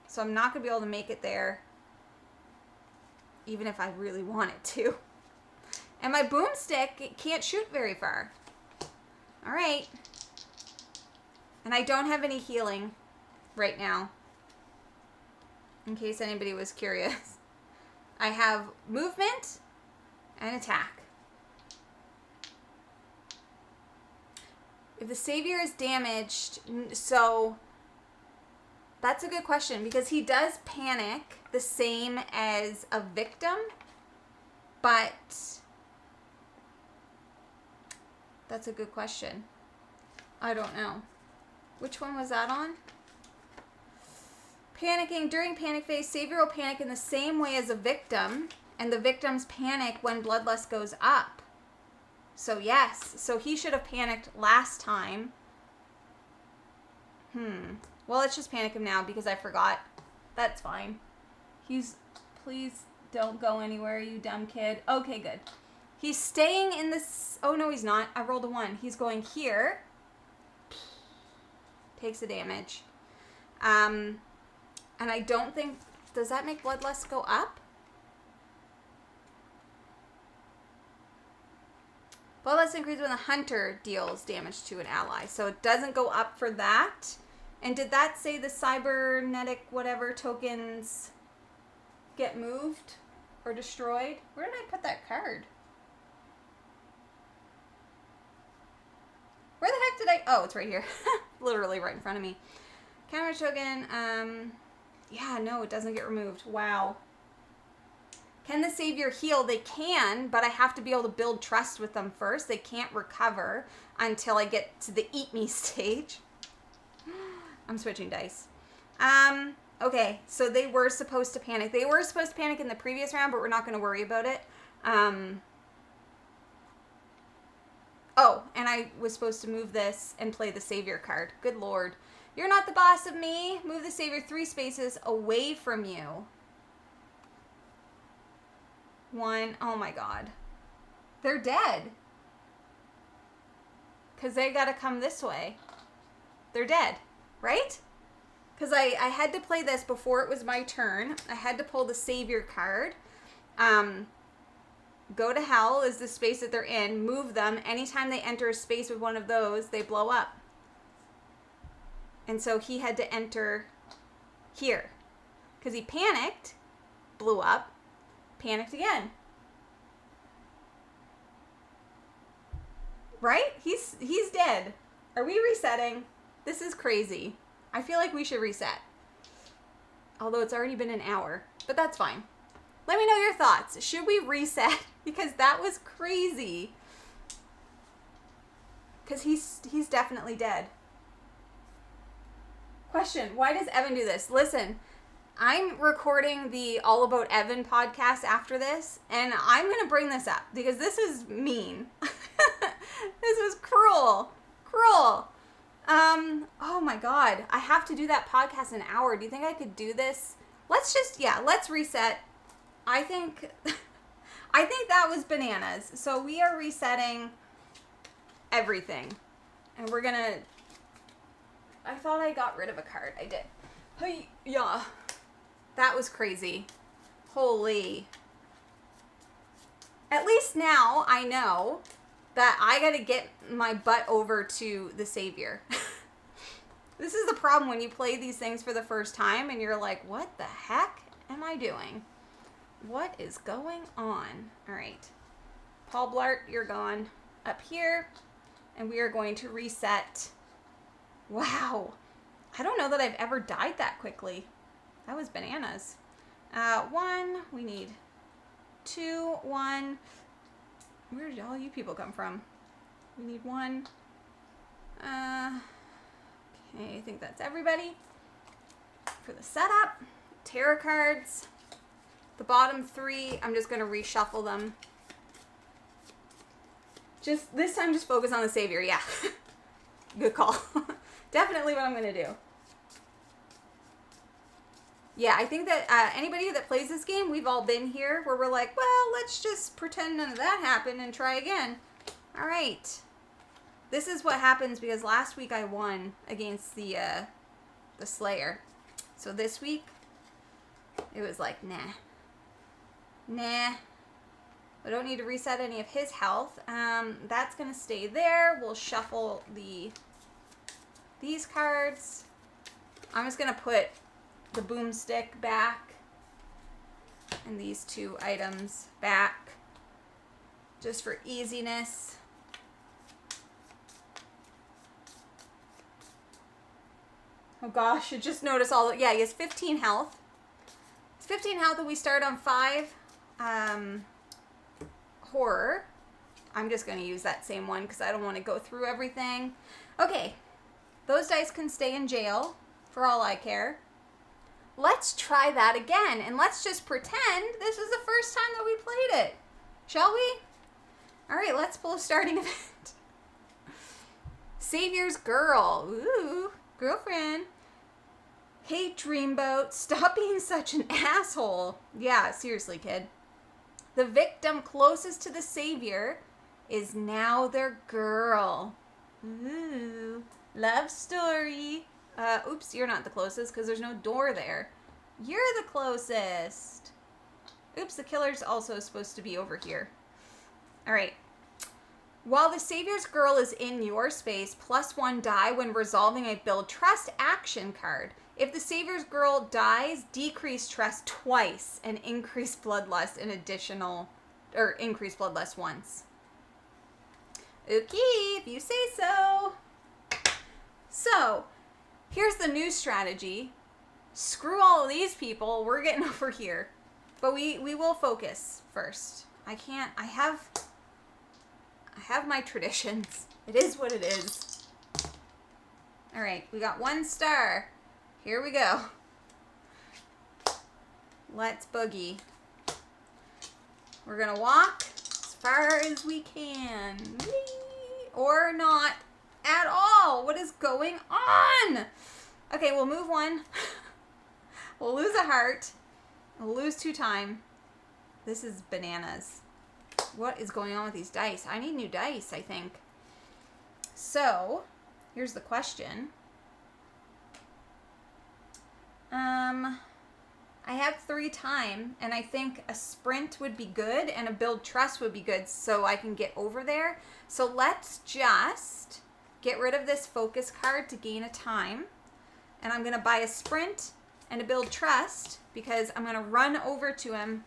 So I'm not going to be able to make it there, even if I really wanted to. And my boomstick, it can't shoot very far. All right. And I don't have any healing right now, in case anybody was curious. I have movement and attack. If the savior is damaged, so that's a good question, because he does panic the same as a victim, but that's a good question. I don't know. Which one was that on? Panicking. During panic phase, savior will panic in the same way as a victim, and the victims panic when bloodlust goes up. So yes, so he should have panicked last time. Well, let's just panic him now because I forgot. That's fine. Please don't go anywhere, you dumb kid. Okay, good. He's staying in this. Oh, no, he's not. I rolled a 1. He's going here. Takes the damage. And I don't think, does that make bloodlust go up? Bloodlust increases when the hunter deals damage to an ally. So it doesn't go up for that. And did that say the cybernetic whatever tokens get moved or destroyed? Where did I put that card? Where the heck did I... Oh, it's right here. Literally right in front of me. Countermeasure token. Yeah, no, it doesn't get removed. Wow. Can the savior heal? They can, but I have to be able to build trust with them first. They can't recover until I get to the eat me stage. I'm switching dice. Okay, so they were supposed to panic. They were supposed to panic in the previous round, but we're not going to worry about it. Oh, and I was supposed to move this and play the savior card. Good lord. You're not the boss of me. Move the savior 3 spaces away from you. 1. Oh my god. They're dead. Because they got to come this way. They're dead, right? Because I had to play this before it was my turn. I had to pull the savior card. Go to hell is the space that they're in. Move them. Anytime they enter a space with one of those, they blow up. And so he had to enter here. Because he panicked, blew up, panicked again. Right? He's dead. Are we resetting? This is crazy. I feel like we should reset. Although it's already been an hour. But that's fine. Let me know your thoughts. Should we reset? Because that was crazy. Because he's definitely dead. Question. Why does Evan do this? Listen. I'm recording the All About Evan podcast after this, and I'm going to bring this up because this is mean. This is cruel. Cruel. Oh my god. I have to do that podcast in an hour. Do you think I could do this? Let's reset. I think that was bananas. So we are resetting everything. And we're going to... I thought I got rid of a card. I did. Hey, yeah. That was crazy. Holy. At least now I know that I gotta get my butt over to the savior. This is the problem when you play these things for the first time and you're like, what the heck am I doing? What is going on? All right. Paul Blart, you're gone up here. And we are going to reset. Wow. I don't know that I've ever died that quickly. That was bananas. 1, we need 2, 1. Where did all you people come from? We need 1. Okay, I think that's everybody. For the setup, tarot cards. The bottom 3, I'm just going to reshuffle them. Just, this time just focus on the savior, yeah. Good call. Definitely what I'm going to do. Yeah, I think that anybody that plays this game, we've all been here where we're like, well, let's just pretend none of that happened and try again. All right. This is what happens because last week I won against the Slayer. So this week, it was like, nah. Nah. I don't need to reset any of his health. That's going to stay there. We'll shuffle these cards. I'm just going to put the boomstick back and these two items back just for easiness. Oh gosh, I just noticed all the, yeah, he has 15 health. It's 15 health and we start on 5 horror. I'm just going to use that same one because I don't want to go through everything. Okay, those dice can stay in jail for all I care. Let's try that again, and let's just pretend this is the first time that we played it. Shall we? All right, let's pull a starting event. Savior's Girl. Ooh, girlfriend. Hey, Dreamboat, stop being such an asshole. Yeah, seriously, kid. The victim closest to the savior is now their girl. Ooh, love story. Oops, you're not the closest because there's no door there. You're the closest. Oops, the killer's also supposed to be over here. All right. While the savior's girl is in your space, +1 die when resolving a build trust action card. If the savior's girl dies, decrease trust twice and increase bloodlust increase bloodlust once. Okay, if you say so. So, here's the new strategy. Screw all of these people. We're getting over here. But we will focus first. I have my traditions. It is what it is. All right, we got 1 star. Here we go. Let's boogie. We're gonna walk as far as we can. Whee! Or not at all. What is going on? Okay, we'll move 1. We'll lose a heart. We'll lose 2 time. This is bananas. What is going on with these dice? I need new dice, I think. So, here's the question. I have 3 time, and I think a sprint would be good, and a build trust would be good, so I can get over there. So let's just get rid of this focus card to gain a time, and I'm going to buy a sprint and a build trust, because I'm going to run over to him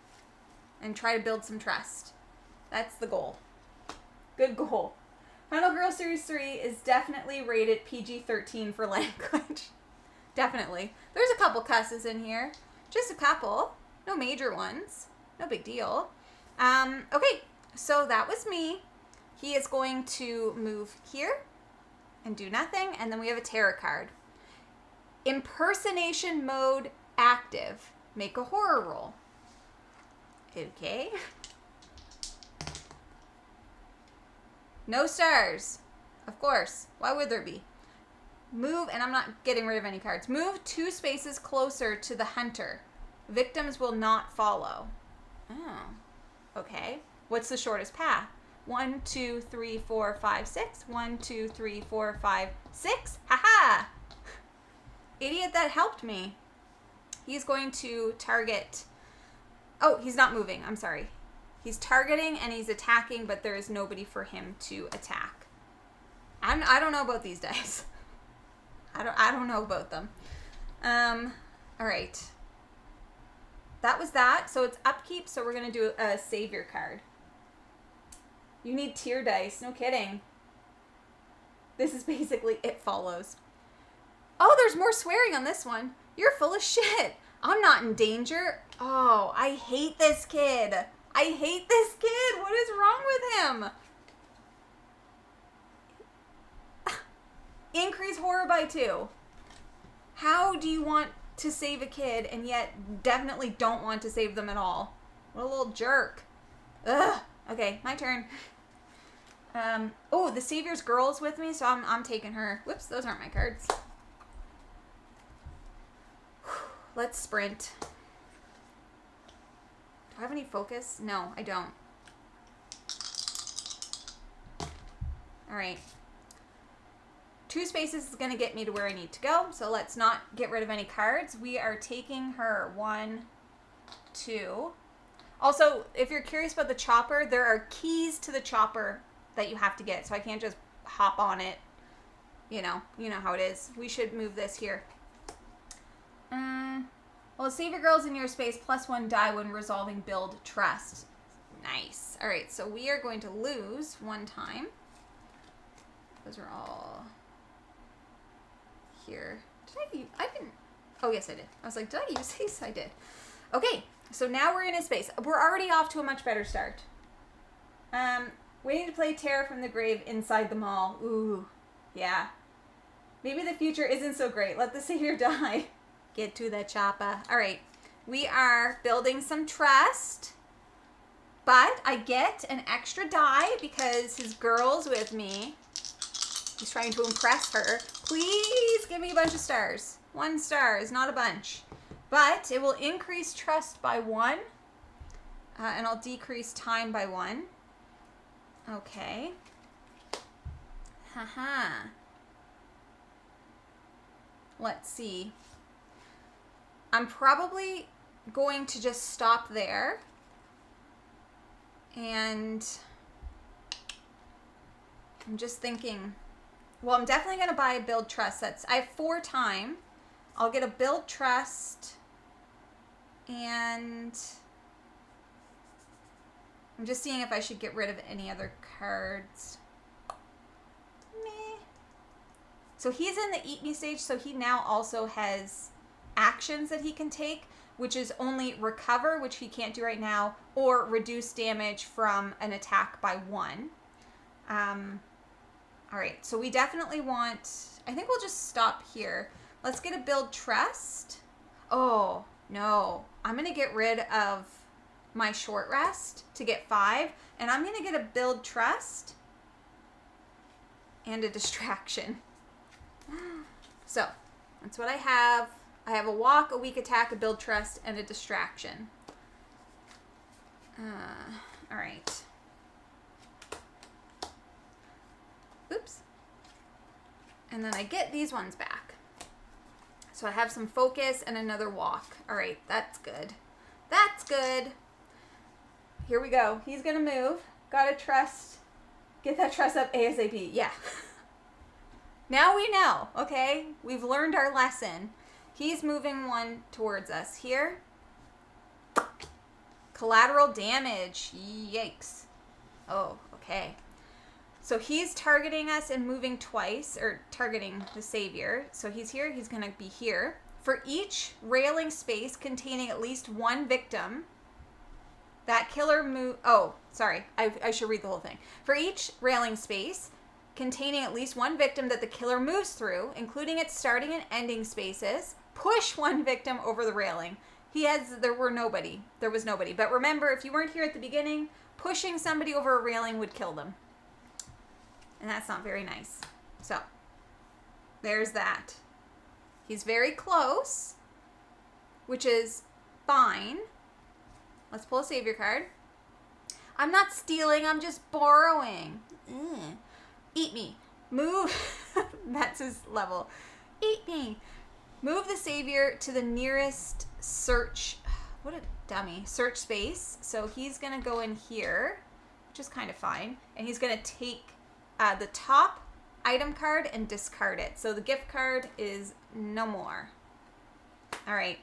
and try to build some trust. That's the goal. Good goal. Final Girl Series 3 is definitely rated PG-13 for language. Definitely. There's a couple cusses in here. Just a couple. No major ones. No big deal. Okay, so that was me. He is going to move here and do nothing. And then we have a tarot card. Impersonation mode active. Make a horror roll. Okay. No stars. Of course. Why would there be? Move, and I'm not getting rid of any cards. Move 2 spaces closer to the hunter. Victims will not follow. Oh. Okay. What's the shortest path? 1, 2, 3, 4, 5, 6. 1, 2, 3, 4, 5, 6. Haha! Idiot, that helped me. He's going to target... Oh, he's not moving. I'm sorry. He's targeting and he's attacking, but there is nobody for him to attack. I don't know about these dice. I don't know about them. All right. That was that. So it's upkeep, so we're going to do a savior card. You need tier dice. No kidding. This is basically It Follows. Oh, there's more swearing on this one. You're full of shit. I'm not in danger. Oh, I hate this kid. I hate this kid. What is wrong with him? Increase horror by 2. How do you want to save a kid and yet definitely don't want to save them at all? What a little jerk. Ugh. Okay, my turn. Oh, the Savior's Girl's with me, so I'm taking her. Whoops, those aren't my cards. let's sprint. Do I have any focus? No, I don't. All right. 2 spaces is going to get me to where I need to go. So let's not get rid of any cards. We are taking her 1, 2. Also, if you're curious about the chopper, there are keys to the chopper that you have to get. So I can't just hop on it. You know how it is. We should move this here. Well, save your girls in your space, +1 die when resolving build trust. Nice. All right, so we are going to lose 1 time. Those are all here. I didn't. Oh, yes, I did. I was like, did I use these? I did. Okay, so now we're in a space. We're already off to a much better start. Waiting to play Terror from the Grave inside the mall. Ooh, yeah. Maybe the future isn't so great. Let the savior die. Get to the chopper. All right, we are building some trust. But I get an extra die because his girl's with me. He's trying to impress her. Please give me a bunch of stars. 1 star is not a bunch. But it will increase trust by 1. And I'll decrease time by 1. Okay. Haha. Let's see. I'm probably going to just stop there. And I'm just thinking, well, I'm definitely going to buy a build trust. I have 4 time. I'll get a build trust. And I'm just seeing if I should get rid of any other cards. Meh. So he's in the eat me stage, so he now also has actions that he can take, which is only recover, which he can't do right now, or reduce damage from an attack by 1. All right, so we definitely want, I think we'll just stop here. Let's get a build trust. Oh, no. I'm going to get rid of my short rest to get 5, and I'm going to get a build trust and a distraction. So, that's what I have. I have a walk, a weak attack, a build trust, and a distraction. All right. Oops. And then I get these ones back. So I have some focus and another walk. All right, that's good. That's good. Here we go. He's going to move. Got to trust. Get that trust up ASAP. Yeah. Now we know, okay? We've learned our lesson. He's moving 1 towards us here. Collateral damage. Yikes. Oh, okay. So he's targeting us and moving twice, or targeting the savior. So he's here. He's going to be here. For each railing space containing at least 1 victim, that killer move... Oh, sorry. I should read the whole thing. For each railing space containing at least 1 victim that the killer moves through, including its starting and ending spaces, push 1 victim over the railing. There was nobody. But remember, if you weren't here at the beginning, pushing somebody over a railing would kill them. And that's not very nice. So, there's that. He's very close, which is fine. Let's pull a savior card. I'm not stealing, I'm just borrowing. Eat me. Move. That's his level. Eat me. Move the savior to the nearest search. What a dummy. Search space. So he's going to go in here, which is kind of fine. And he's going to take the top item card and discard it. So the gift card is no more. All right.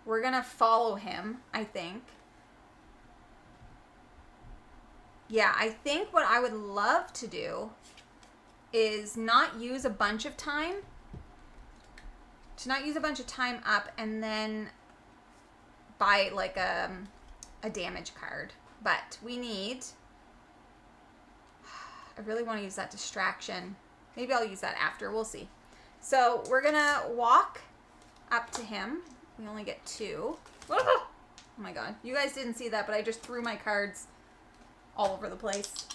We're going to follow him, I think. Yeah, I think what I would love to do is not use a bunch of time. To not use a bunch of time up and then buy like a damage card. But we need... I really want to use that distraction. Maybe I'll use that after. We'll see. So we're going to walk up to him. We only get 2. Oh my god. You guys didn't see that, but I just threw my cards all over the place.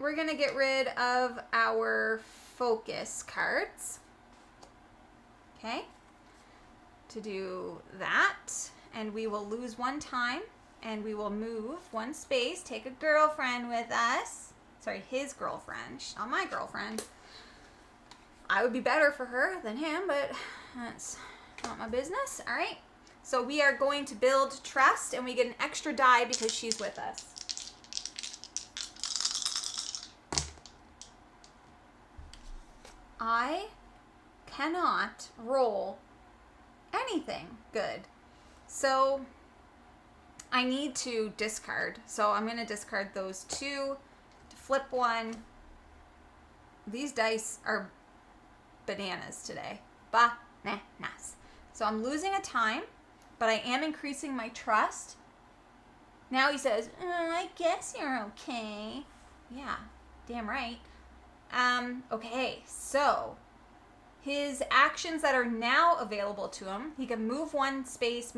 we're going to get rid of our focus cards. Okay. To do that, and we will lose 1 time, and we will move 1 space, take a girlfriend with us. Sorry, his girlfriend. She's not my girlfriend. I would be better for her than him, but that's not my business. All right. So we are going to build trust, and we get an extra die because she's with us. I cannot roll anything good. So I need to discard. So I'm going to discard those 2 to flip 1. These dice are bananas today. Bananas. So I'm losing a time, but I am increasing my trust. Now he says, I guess you're okay. Yeah, damn right. Okay, so his actions that are now available to him, he can move 1 space,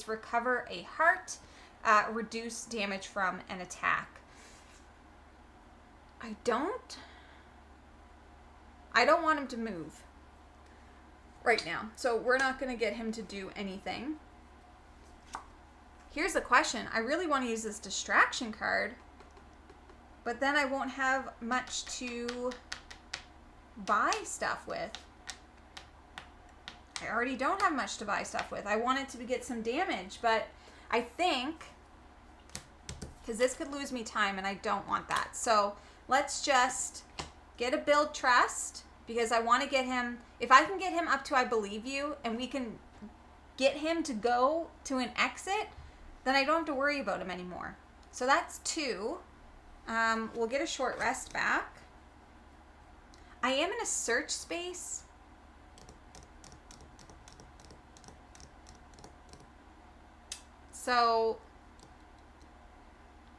recover a heart, reduce damage from an attack. I don't want him to move right now, so we're not going to get him to do anything. Here's the question. I really want to use this distraction card, but then I won't have much to buy stuff with. I already don't have much to buy stuff with. I want it to get some damage, but I think, because this could lose me time, and I don't want that. So let's just get a build trust, because I want to get him, if I can get him up to I believe you, and we can get him to go to an exit, then I don't have to worry about him anymore. So that's 2. We'll get a short rest back. I am in a search space. So,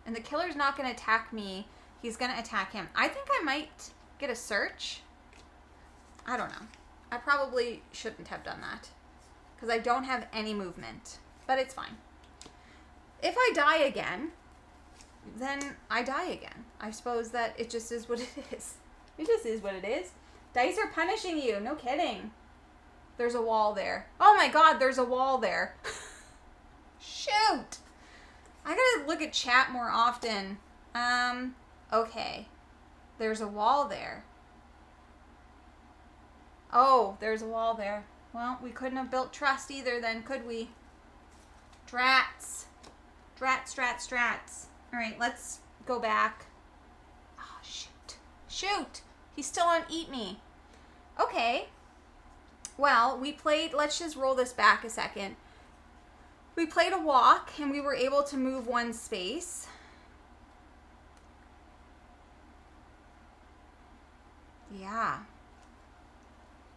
and the killer's not going to attack me. He's going to attack him. I think I might get a search. I don't know. I probably shouldn't have done that because I don't have any movement, but it's fine. If I die again, then I die again. I suppose that it just is what it is. It just is what it is. Dice are punishing you. No kidding. There's a wall there. Oh my God, there's a wall there. Shoot. I gotta look at chat more often. Okay. There's a wall there. Oh, there's a wall there. Well, we couldn't have built trust either then, could we? Drats. Drats. All right, let's go back. Oh, shoot. He's still on eat me. Okay. Well, we played, let's just roll this back a second. We played a walk, and we were able to move 1 space. Yeah.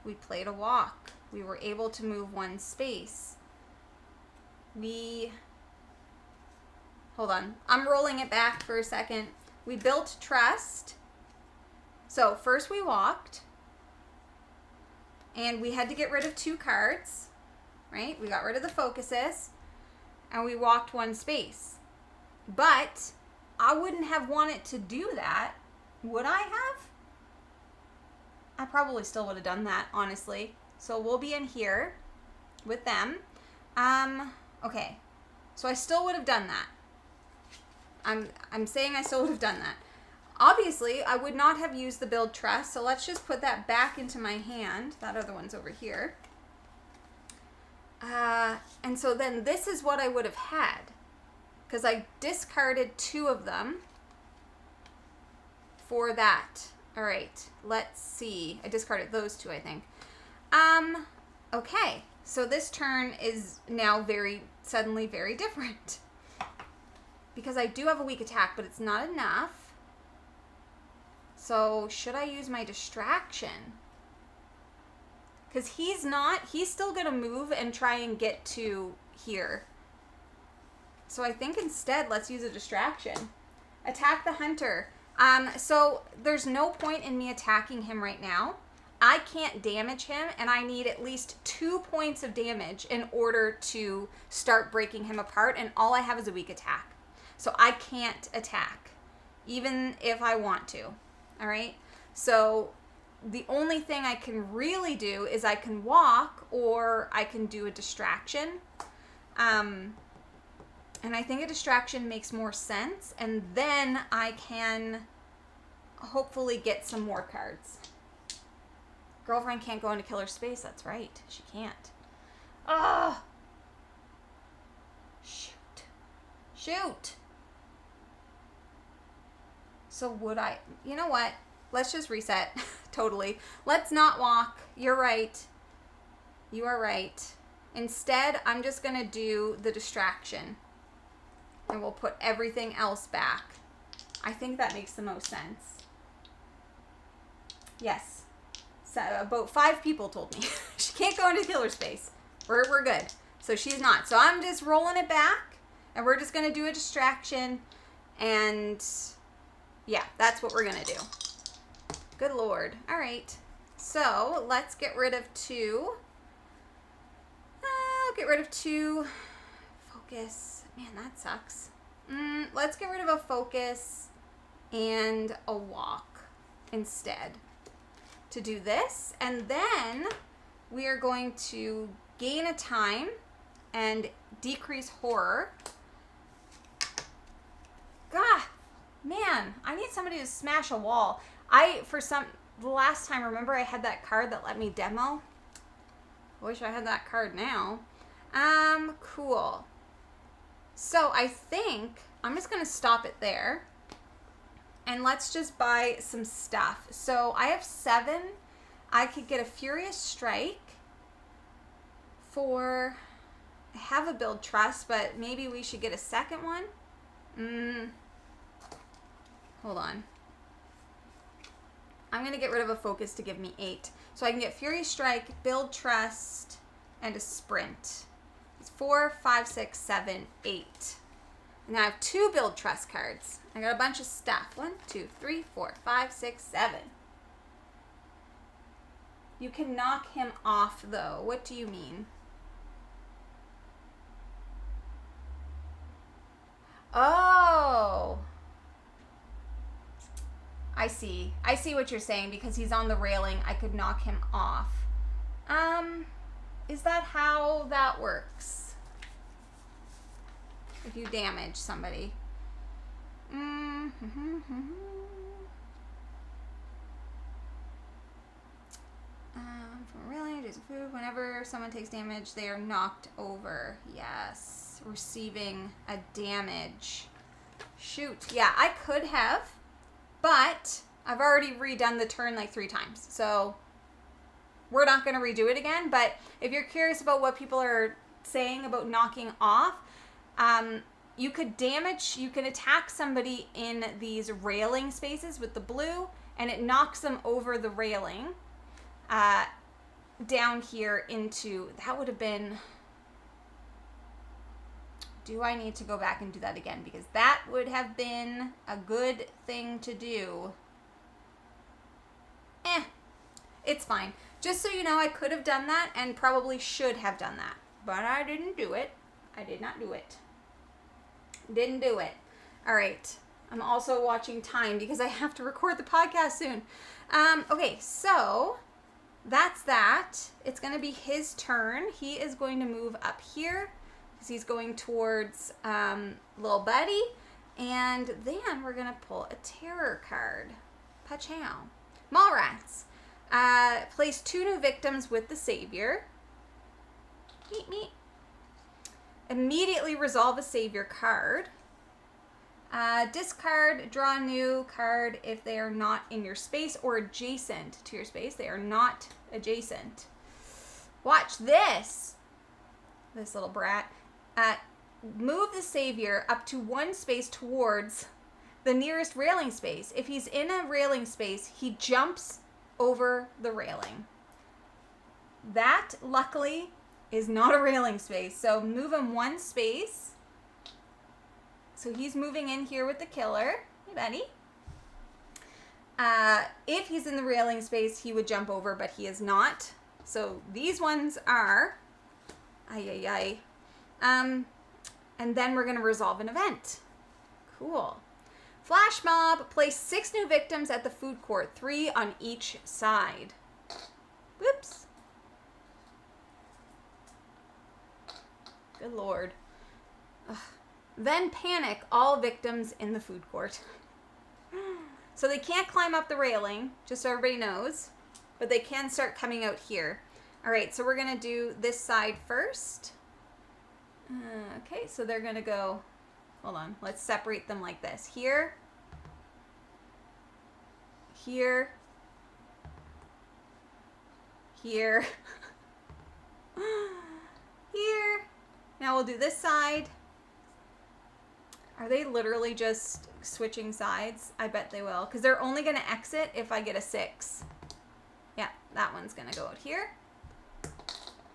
We played a walk. We were able to move 1 space. Hold on. I'm rolling it back for a second. We built trust. So first we walked. And we had to get rid of 2 cards. Right? We got rid of the focuses. And we walked 1 space. But I wouldn't have wanted to do that. Would I have? I probably still would have done that, honestly. So we'll be in here with them. Okay. So I still would have done that. I'm saying I still would have done that. Obviously, I would not have used the build trust, so let's just put that back into my hand. That other one's over here. And so then this is what I would have had, because I discarded 2 of them for that. All right, let's see. I discarded those 2, I think. Okay, so this turn is now suddenly very different. Because I do have a weak attack, but it's not enough. So should I use my distraction? Because he's still going to move and try and get to here. So I think instead, let's use a distraction. Attack the hunter. So there's no point in me attacking him right now. I can't damage him, and I need at least 2 points of damage in order to start breaking him apart, and all I have is a weak attack. So I can't attack, even if I want to. All right. So the only thing I can really do is I can walk, or I can do a distraction. And I think a distraction makes more sense. And then I can hopefully get some more cards. Girlfriend can't go into killer space. That's right. She can't. Oh. Shoot. So would I, you know what? Let's just reset. Totally. Let's not walk. You're right. You are right. Instead, I'm just going to do the distraction. And we'll put everything else back. I think that makes the most sense. Yes. So about 5 people told me. She can't go into killer space. We're good. So she's not. So I'm just rolling it back. And we're just going to do a distraction. And yeah, that's what we're going to do. Good Lord. All right. So let's get rid of 2. I'll get rid of 2. Focus. Man, that sucks. Let's get rid of a focus and a walk instead to do this. And then we are going to gain a time and decrease horror. God, man, I need somebody to smash a wall. The last time, remember I had that card that let me demo? I wish I had that card now. Cool. So I think I'm just going to stop it there. And let's just buy some stuff. So I have 7. I could get a Furious Strike for... I have a Build Trust, but maybe we should get a second one. Hold on. I'm going to get rid of a focus to give me 8. So I can get Furious Strike, Build Trust, and a Sprint. It's 4, 5, 6, 7, 8. And now I have 2 Build Trust cards. I got a bunch of stuff. 1, 2, 3, 4, 5, 6, 7. You can knock him off, though. What do you mean? Oh. I see. I see what you're saying. Because he's on the railing, I could knock him off. Is that how that works? If you damage somebody. From a railing, adjacent food. Whenever someone takes damage, they are knocked over. Yes. Receiving a damage. Shoot. Yeah, I could have. But I've already redone the turn like 3 times. So we're not going to redo it again. But if you're curious about what people are saying about knocking off, you could damage, you can attack somebody in these railing spaces with the blue, and it knocks them over the railing down here into, that would have been, do I need to go back and do that again? Because that would have been a good thing to do. It's fine. Just so you know, I could have done that and probably should have done that. But I didn't do it. I did not do it. Didn't do it. All right. I'm also watching time because I have to record the podcast soon. Okay, so that's that. It's going to be his turn. He is going to move up here because he's going towards little buddy. And then we're going to pull a terror card. Pachow. Mallrats. Place 2 new victims with the savior. Meet, meet. Immediately resolve a savior card. Discard, draw a new card if they are not in your space or adjacent to your space. They are not adjacent. Watch this. This little brat. Move the savior up to 1 space towards the nearest railing space. If he's in a railing space, he jumps over the railing. That, luckily, is not a railing space. So move him 1 space. So he's moving in here with the killer. Hey, buddy. If he's in the railing space, he would jump over, but he is not. So these ones are... And then we're going to resolve an event. Cool. Flash mob, place 6 new victims at the food court, 3 on each side. Whoops. Good Lord. Ugh. Then panic all victims in the food court. So they can't climb up the railing, just so everybody knows, but they can start coming out here. All right, so we're gonna do this side first. Okay, so they're gonna go, hold on, let's separate them like this. Here, here, here, here. Now we'll do this side. Are they literally just switching sides? I bet they will, because they're only gonna exit if I get a 6. Yeah, that one's gonna go out here.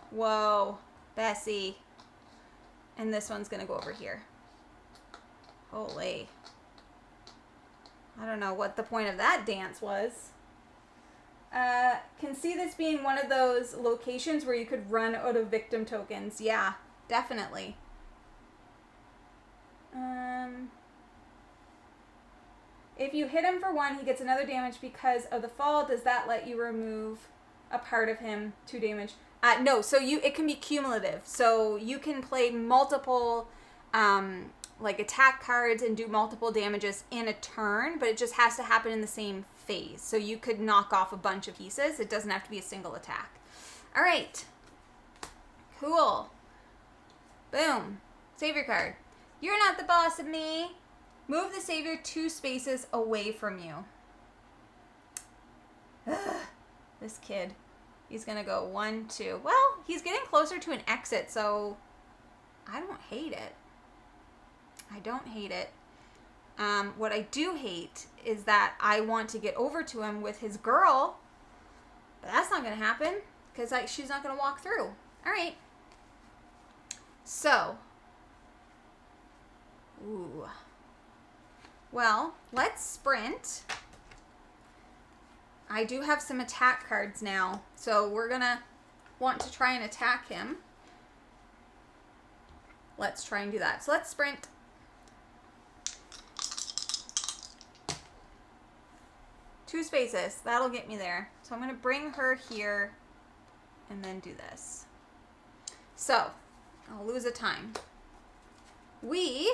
Whoa, Bessie. And this one's gonna go over here. Holy. I don't know what the point of that dance was. Can see this being one of those locations where you could run out of victim tokens. Yeah, definitely. If you hit him for 1, he gets another damage because of the fall. Does that let you remove a part of him 2 damage? No, so it can be cumulative. So you can play multiple like attack cards and do multiple damages in a turn, but it just has to happen in the same phase. So you could knock off a bunch of pieces. It doesn't have to be a single attack. All right. Cool. Boom. Savior card. You're not the boss of me. Move the savior 2 spaces away from you. Ugh, this kid. He's going to go 1, 2. Well, he's getting closer to an exit, so I don't hate it. I don't hate it. What I do hate is that I want to get over to him with his girl, but that's not going to happen because she's not going to walk through. All right. So, ooh. Well, let's sprint. I do have some attack cards now, so we're gonna want to try and attack him. Let's try and do that. So let's sprint. Two spaces, that'll get me there. So I'm gonna bring her here and then do this. So, I'll lose a time. We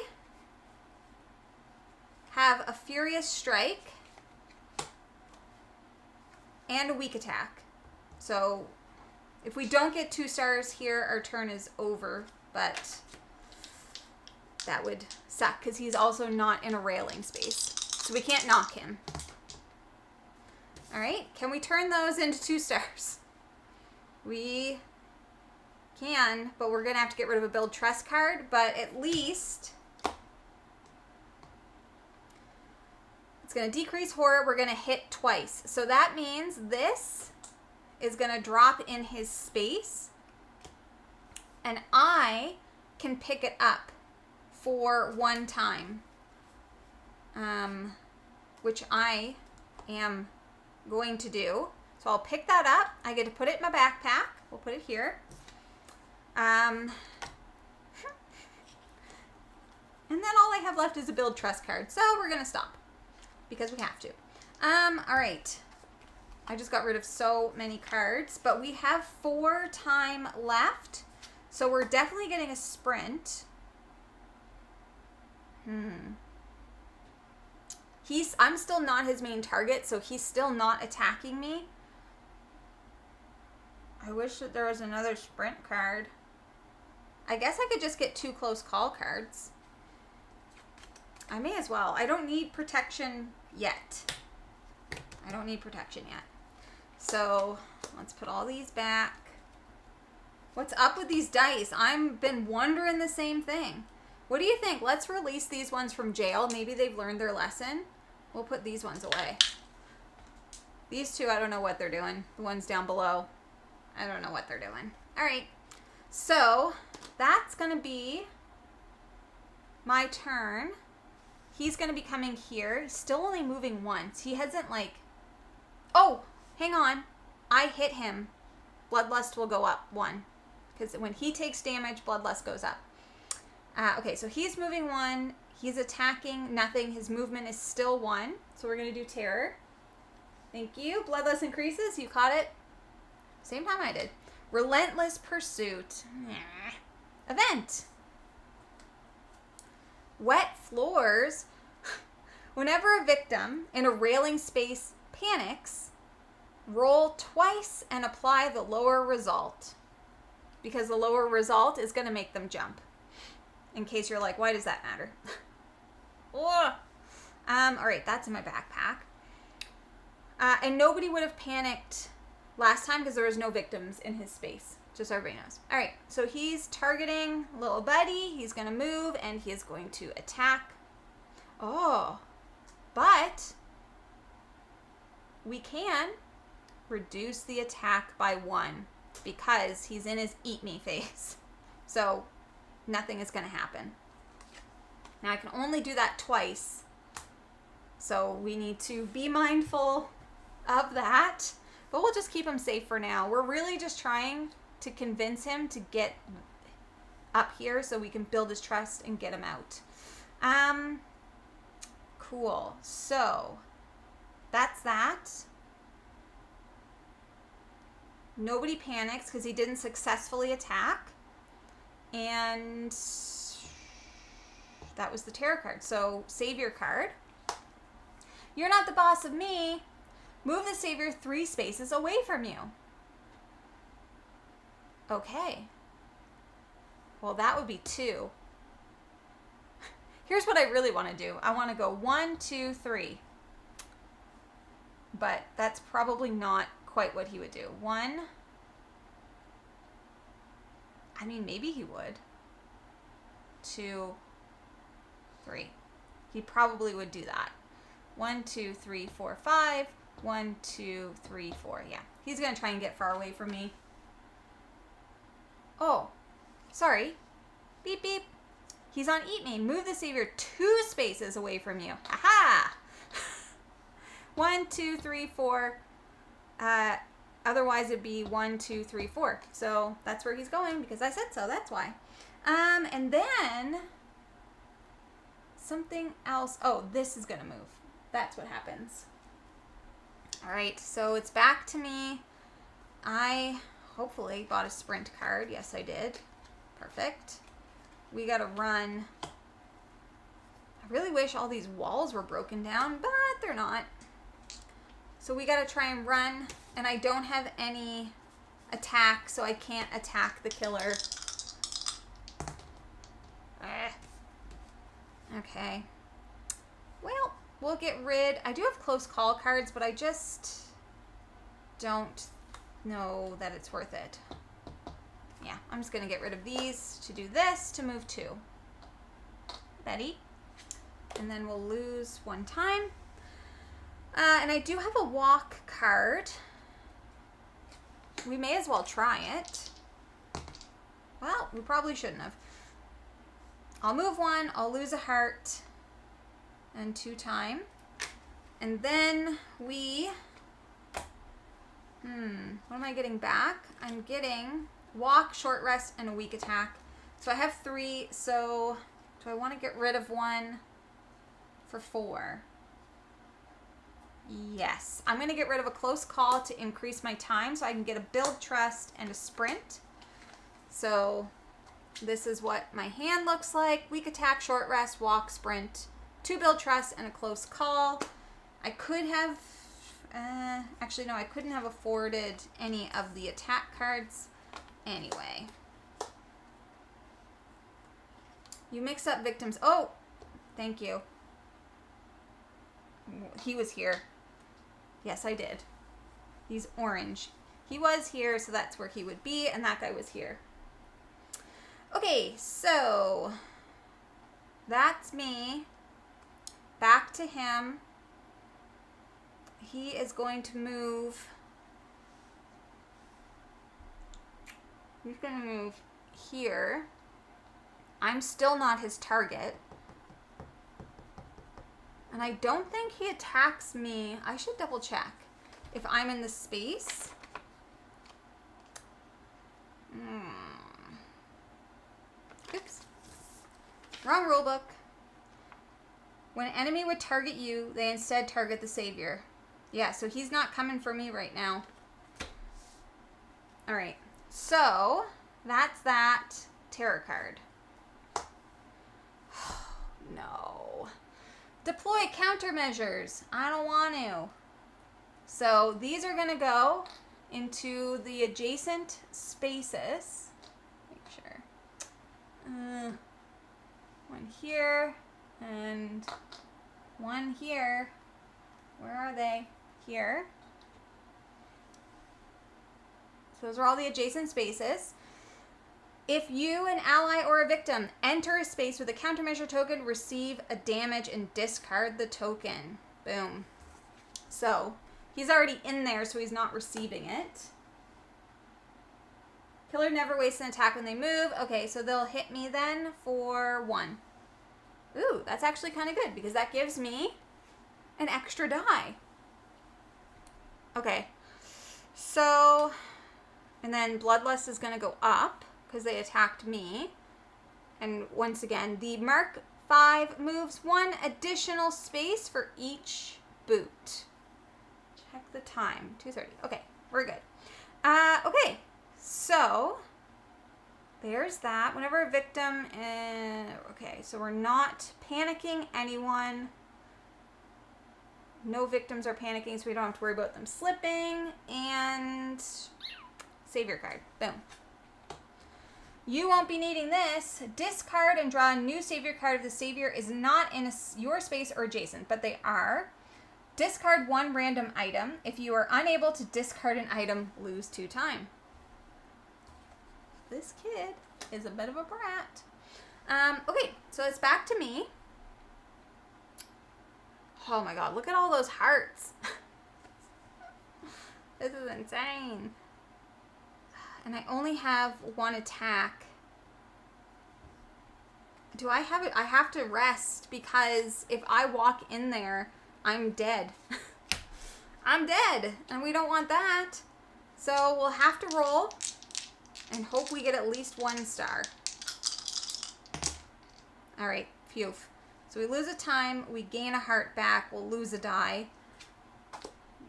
have a Furious Strike and a Weak Attack. So if we don't get 2 stars here, our turn is over, but that would suck because he's also not in a railing space. So we can't knock him. All right, can we turn those into 2 stars? We can, but we're gonna have to get rid of a Build Trust card, but at least it's going to decrease horror. We're going to hit twice. So that means this is going to drop in his space. And I can pick it up for 1 time. Which I am going to do. So I'll pick that up. I get to put it in my backpack. We'll put it here. And then all I have left is a Build Trust card. So we're going to stop. Because we have to. All right. I just got rid of so many cards, but we have 4 time left. So we're definitely getting a sprint. I'm still not his main target, so he's still not attacking me. I wish that there was another sprint card. I guess I could just get 2 close call cards. I may as well. I don't need protection yet. I don't need protection yet. So let's put all these back. What's up with these dice? I've been wondering the same thing. What do you think? Let's release these ones from jail. Maybe they've learned their lesson. We'll put these ones away. These 2, I don't know what they're doing. The ones down below, I don't know what they're doing. All right. So that's going to be my turn. He's going to be coming here. He's still only moving once. He hasn't like... Oh, hang on. I hit him. Bloodlust will go up 1. Because when he takes damage, Bloodlust goes up. Okay, so he's moving 1. He's attacking nothing. His movement is still 1. So we're going to do terror. Thank you. Bloodless increases. You caught it. Same time I did. Relentless pursuit. Event. Wet floors. Whenever a victim in a railing space panics, roll twice and apply the lower result. Because the lower result is going to make them jump. In case you're like, why does that matter? All right, that's in my backpack. And nobody would have panicked last time because there was no victims in his space. Just so everybody knows. All right, so he's targeting little buddy. He's going to move, and he is going to attack. Oh, but we can reduce the attack by 1 because he's in his eat me phase. So nothing is going to happen. Now I can only do that twice. So we need to be mindful of that. But we'll just keep him safe for now. We're really just trying to convince him to get up here so we can build his trust and get him out. Cool. So that's that. Nobody panics because he didn't successfully attack. And that was the terror card. So savior card. You're not the boss of me. Move the savior 3 spaces away from you. Okay. Well, that would be 2. Here's what I really want to do. I want to go 1, 2, 3. But that's probably not quite what he would do. 1. I mean, maybe he would. 2, 3. He probably would do that. 1, 2, 3, 4, 5. 1, 2, 3, 4. Yeah. He's going to try and get far away from me. Oh. Sorry. Beep, beep. He's on eat me. Move the savior 2 spaces away from you. Aha! 1, 2, 3, 4. Otherwise, it'd be 1, 2, 3, 4. So that's where he's going because I said so. That's why. And then something else. Oh, this is going to move. That's what happens. All right. So it's back to me. I hopefully bought a sprint card. Yes, I did. Perfect. We got to run. I really wish all these walls were broken down, but they're not. So we got to try and run, and I don't have any attack, so I can't attack the killer. Okay. Well, we'll get rid. I do have close call cards, but I just don't know that it's worth it. Yeah, I'm just going to get rid of these to do this to move 2. Betty. And then we'll lose 1 time. And I do have a walk card. We may as well try it. Well, we probably shouldn't have. I'll move 1. I'll lose a heart. And 2 time. And then we... what am I getting back? I'm getting walk, short rest, and a weak attack. So I have 3. So do I want to get rid of 1 for 4? Yes. I'm going to get rid of a close call to increase my time so I can get a build trust and a sprint. So this is what my hand looks like. Weak attack, short rest, walk, sprint, 2 build trust, and a close call. I could have, actually no, I couldn't have afforded any of the attack cards anyway. You mix up victims. Oh, thank you. He was here. Yes, I did. He's orange. He was here, so that's where he would be, and that guy was here. Okay, so that's me. Back to him. He is going to move. He's going to move here. I'm still not his target. And I don't think he attacks me. I should double check if I'm in the space. Oops. Wrong rule book. When an enemy would target you, they instead target the savior. Yeah, so he's not coming for me right now. All right, so that's that tarot card. No. Deploy countermeasures. I don't want to. So these are going to go into the adjacent spaces. Make sure. One here and one here. Where are they? Here. So those are all the adjacent spaces. If you, an ally, or a victim enter a space with a countermeasure token, receive a damage and discard the token. Boom. So he's already in there, so he's not receiving it. Killer never wastes an attack when they move. Okay, so they'll hit me then for 1. Ooh, that's actually kind of good because that gives me an extra die. Okay, so, and then Bloodlust is going to go up because they attacked me. And once again, the Mark 5 moves 1 additional space for each boot. Check the time, 2:30. Okay, we're good. Okay, so there's that. Whenever a victim, okay, so we're not panicking anyone. No victims are panicking, so we don't have to worry about them slipping. And savior card. Boom. You won't be needing this. Discard and draw a new savior card if the savior is not in your space or adjacent, but they are. Discard 1 random item. If you are unable to discard an item, lose 2 time. This kid is a bit of a brat. Okay, so it's back to me. Oh my god, look at all those hearts. This is insane. And I only have 1 attack. Do I have it? I have to rest because if I walk in there, I'm dead. I'm dead, and we don't want that. So we'll have to roll and hope we get at least 1 star. All right, phew. So we lose a time, we gain a heart back, we'll lose a die.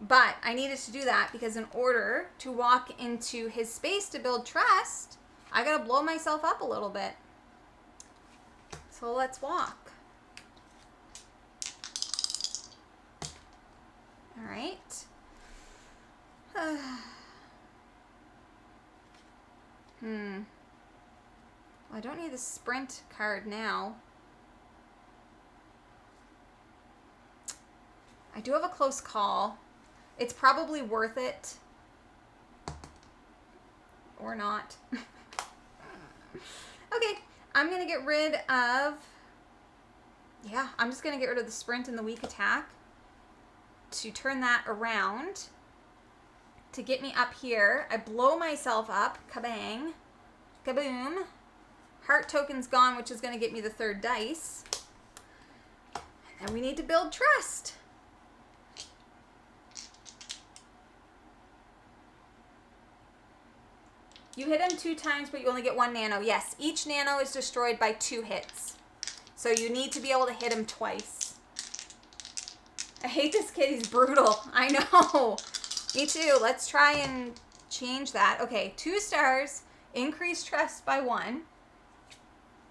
But I needed to do that because in order to walk into his space to build trust, I gotta blow myself up a little bit. So let's walk. All right. Well, I don't need the sprint card now. I do have a close call. It's probably worth it. Or not. Okay, I'm going to get rid of... Yeah, I'm just going to get rid of the sprint and the weak attack to turn that around to get me up here. I blow myself up. Kabang. Kaboom. Heart token's gone, which is going to get me the 3rd dice. And we need to build trust. You hit him 2 times, but you only get 1 nano. Yes, each nano is destroyed by 2 hits. So you need to be able to hit him twice. I hate this kid. He's brutal. I know. Me too. Let's try and change that. Okay, 2 stars. Increase trust by 1.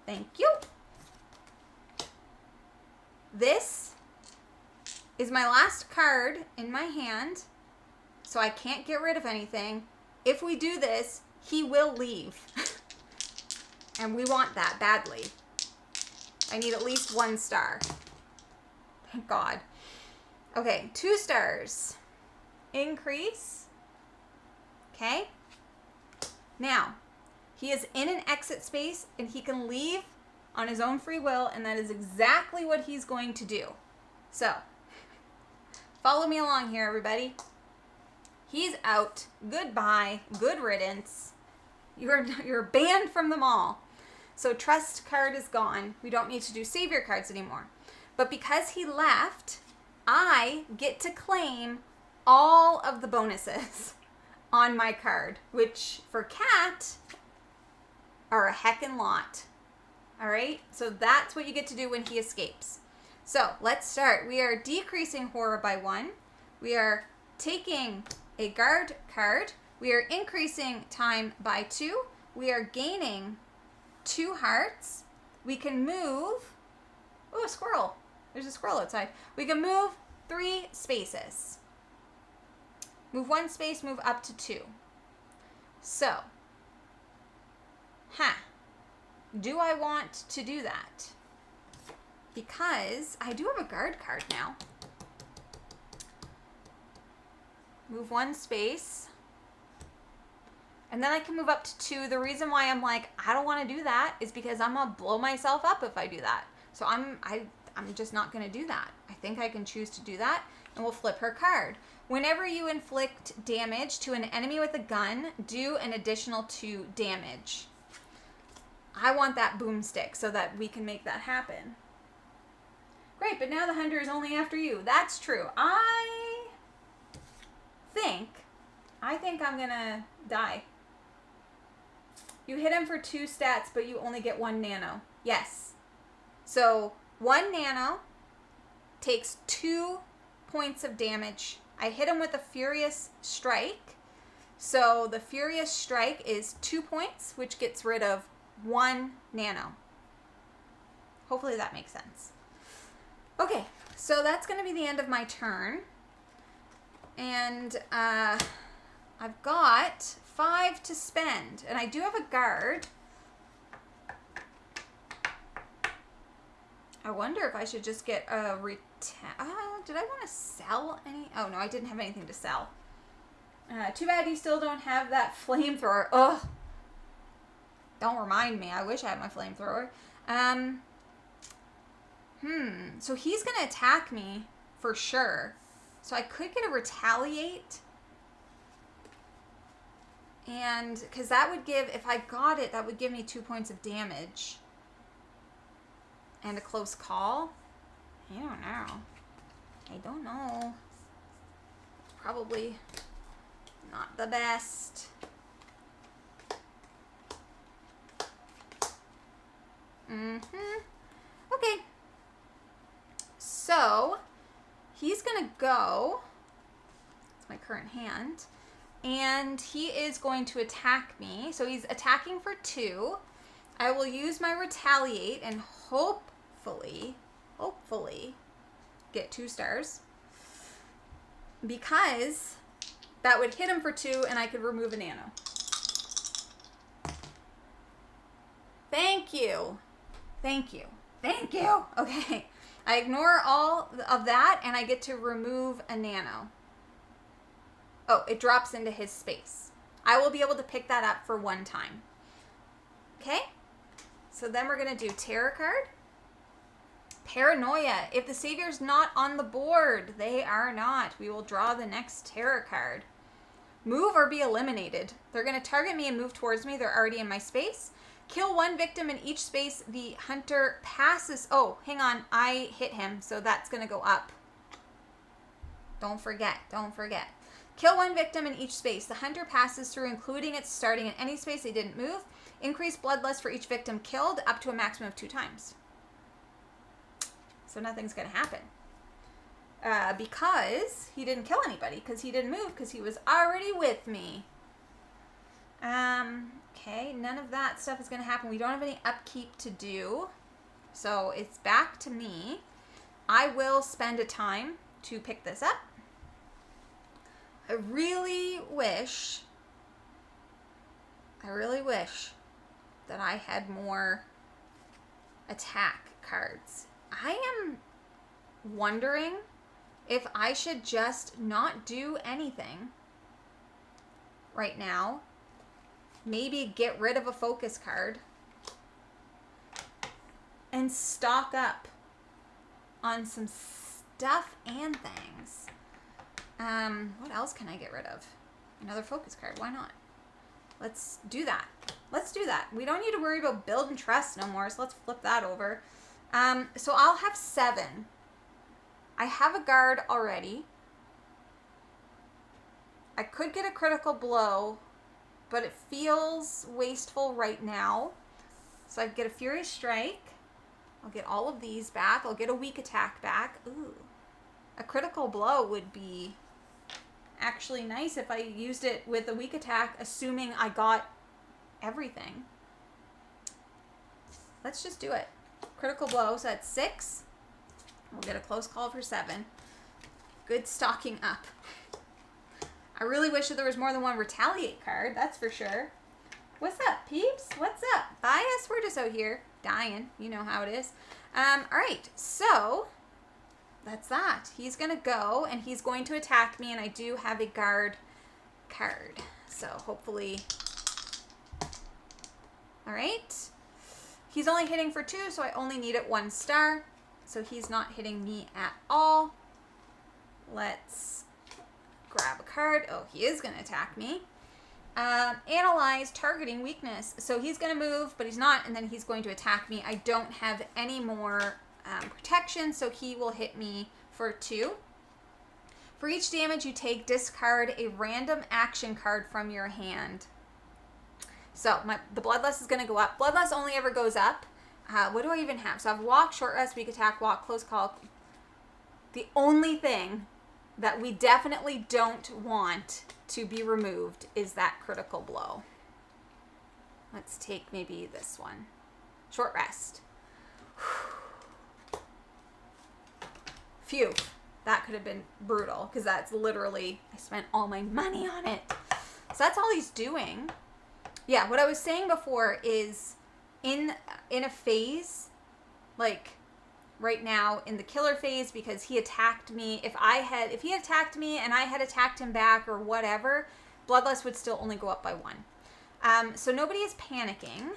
Thank you. This is my last card in my hand, so I can't get rid of anything. If we do this, he will leave. And we want that badly. I need at least 1 star. Thank God. Okay, 2 stars. Increase. Okay. Now, he is in an exit space and he can leave on his own free will, and that is exactly what he's going to do. So, follow me along here, everybody. He's out. Goodbye. Good riddance. You're banned from them all. So trust card is gone. We don't need to do savior cards anymore. But because he left, I get to claim all of the bonuses on my card, which for Cat are a heckin' lot. All right? So that's what you get to do when he escapes. So let's start. We are decreasing horror by 1. We are taking a guard card. We are increasing time by 2. We are gaining 2 hearts. We can move. Oh, a squirrel. There's a squirrel outside. We can move 3 spaces. Move 1 space, move up to 2. So, do I want to do that? Because I do have a guard card now. Move 1 space. And then I can move up to 2. The reason why I'm like, I don't want to do that is because I'm going to blow myself up if I do that. So I'm just not going to do that. I think I can choose to do that, and we'll flip her card. Whenever you inflict damage to an enemy with a gun, do an additional 2 damage. I want that boomstick so that we can make that happen. Great, but now the hunter is only after you. That's true. I think I'm going to die. You hit him for 2 stats, but you only get 1 nano. Yes. So 1 nano takes 2 points of damage. I hit him with a Furious Strike. So the Furious Strike is 2 points, which gets rid of 1 nano. Hopefully that makes sense. Okay, so that's going to be the end of my turn. And I've got 5 to spend. And I do have a guard. I wonder if I should just get a did I want to sell any? Oh, no, I didn't have anything to sell. Too bad you still don't have that flamethrower. Ugh. Don't remind me. I wish I had my flamethrower. So he's going to attack me for sure. So I could get a retaliate. And because that would give, if I got it, that would give me 2 points of damage. And a close call? I don't know. Probably not the best. Okay. So, he's going to go. It's my current hand. And he is going to attack me. So he's attacking for 2. I will use my retaliate and hopefully get 2 stars. Because that would hit him for 2 and I could remove a nano. Thank you. Okay. I ignore all of that and I get to remove a nano. Oh, it drops into his space. I will be able to pick that up for 1 time. Okay? So then we're going to do Terror card. Paranoia. If the Savior's not on the board, they are not. We will draw the next Terror card. Move or be eliminated. They're going to target me and move towards me. They're already in my space. Kill 1 victim in each space the hunter passes. Oh, hang on. I hit him, so that's going to go up. Don't forget. Kill 1 victim in each space the hunter passes through, including its starting in any space they didn't move. Increase bloodlust for each victim killed up to a maximum of 2 times. So nothing's going to happen. Because he didn't kill anybody, because he didn't move, because he was already with me. Okay, none of that stuff is going to happen. We don't have any upkeep to do. So it's back to me. I will spend a time to pick this up. I really wish that I had more attack cards. I am wondering if I should just not do anything right now. Maybe get rid of a focus card and stock up on some stuff and things. What else can I get rid of? Another focus card. Why not? Let's do that. We don't need to worry about build and trust no more, so let's flip that over. So I'll have 7. I have a guard already. I could get a critical blow, but it feels wasteful right now. So I'd get a Furious Strike. I'll get all of these back. I'll get a weak attack back. Ooh. A critical blow would be actually nice if I used it with a weak attack, assuming I got everything. Let's just do it. Critical blow, so that's 6. We'll get a close call for 7. Good stocking up. I really wish that there was more than one retaliate card, that's for sure. What's up, peeps? What's up? Bias, we're just out here dying. You know how it is. All right, so that's that. He's going to go, and he's going to attack me, and I do have a guard card. So hopefully... All right. He's only hitting for 2, so I only need it 1 star. So he's not hitting me at all. Let's grab a card. Oh, he is going to attack me. Analyze targeting weakness. So he's going to move, but he's not, and then he's going to attack me. I don't have any more protection, so he will hit me for 2. For each damage you take, discard a random action card from your hand. So the Bloodlust is going to go up. Bloodlust only ever goes up. What do I even have? So I have Walk, Short Rest, Weak Attack, Walk, Close Call. The only thing that we definitely don't want to be removed is that Critical Blow. Let's take maybe this one. Short Rest. Phew. That could have been brutal, because that's literally, I spent all my money on it. So that's all he's doing. Yeah, what I was saying before is in a phase, like right now in the killer phase, because he attacked me, if he had attacked me and I had attacked him back or whatever, Bloodlust would still only go up by 1. So nobody is panicking.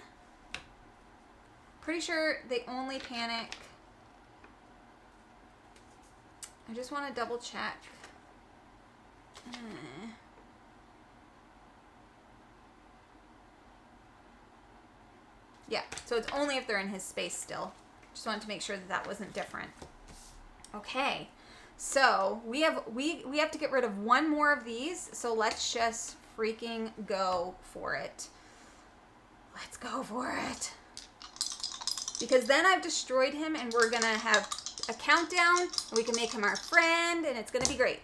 Pretty sure they only panic. I just want to double check. Yeah, so it's only if they're in his space still. Just wanted to make sure that that wasn't different. Okay, so we have to get rid of 1 more of these. So let's just freaking go for it. Let's go for it. Because then I've destroyed him, and we're gonna have a countdown, and we can make him our friend, and it's gonna be great.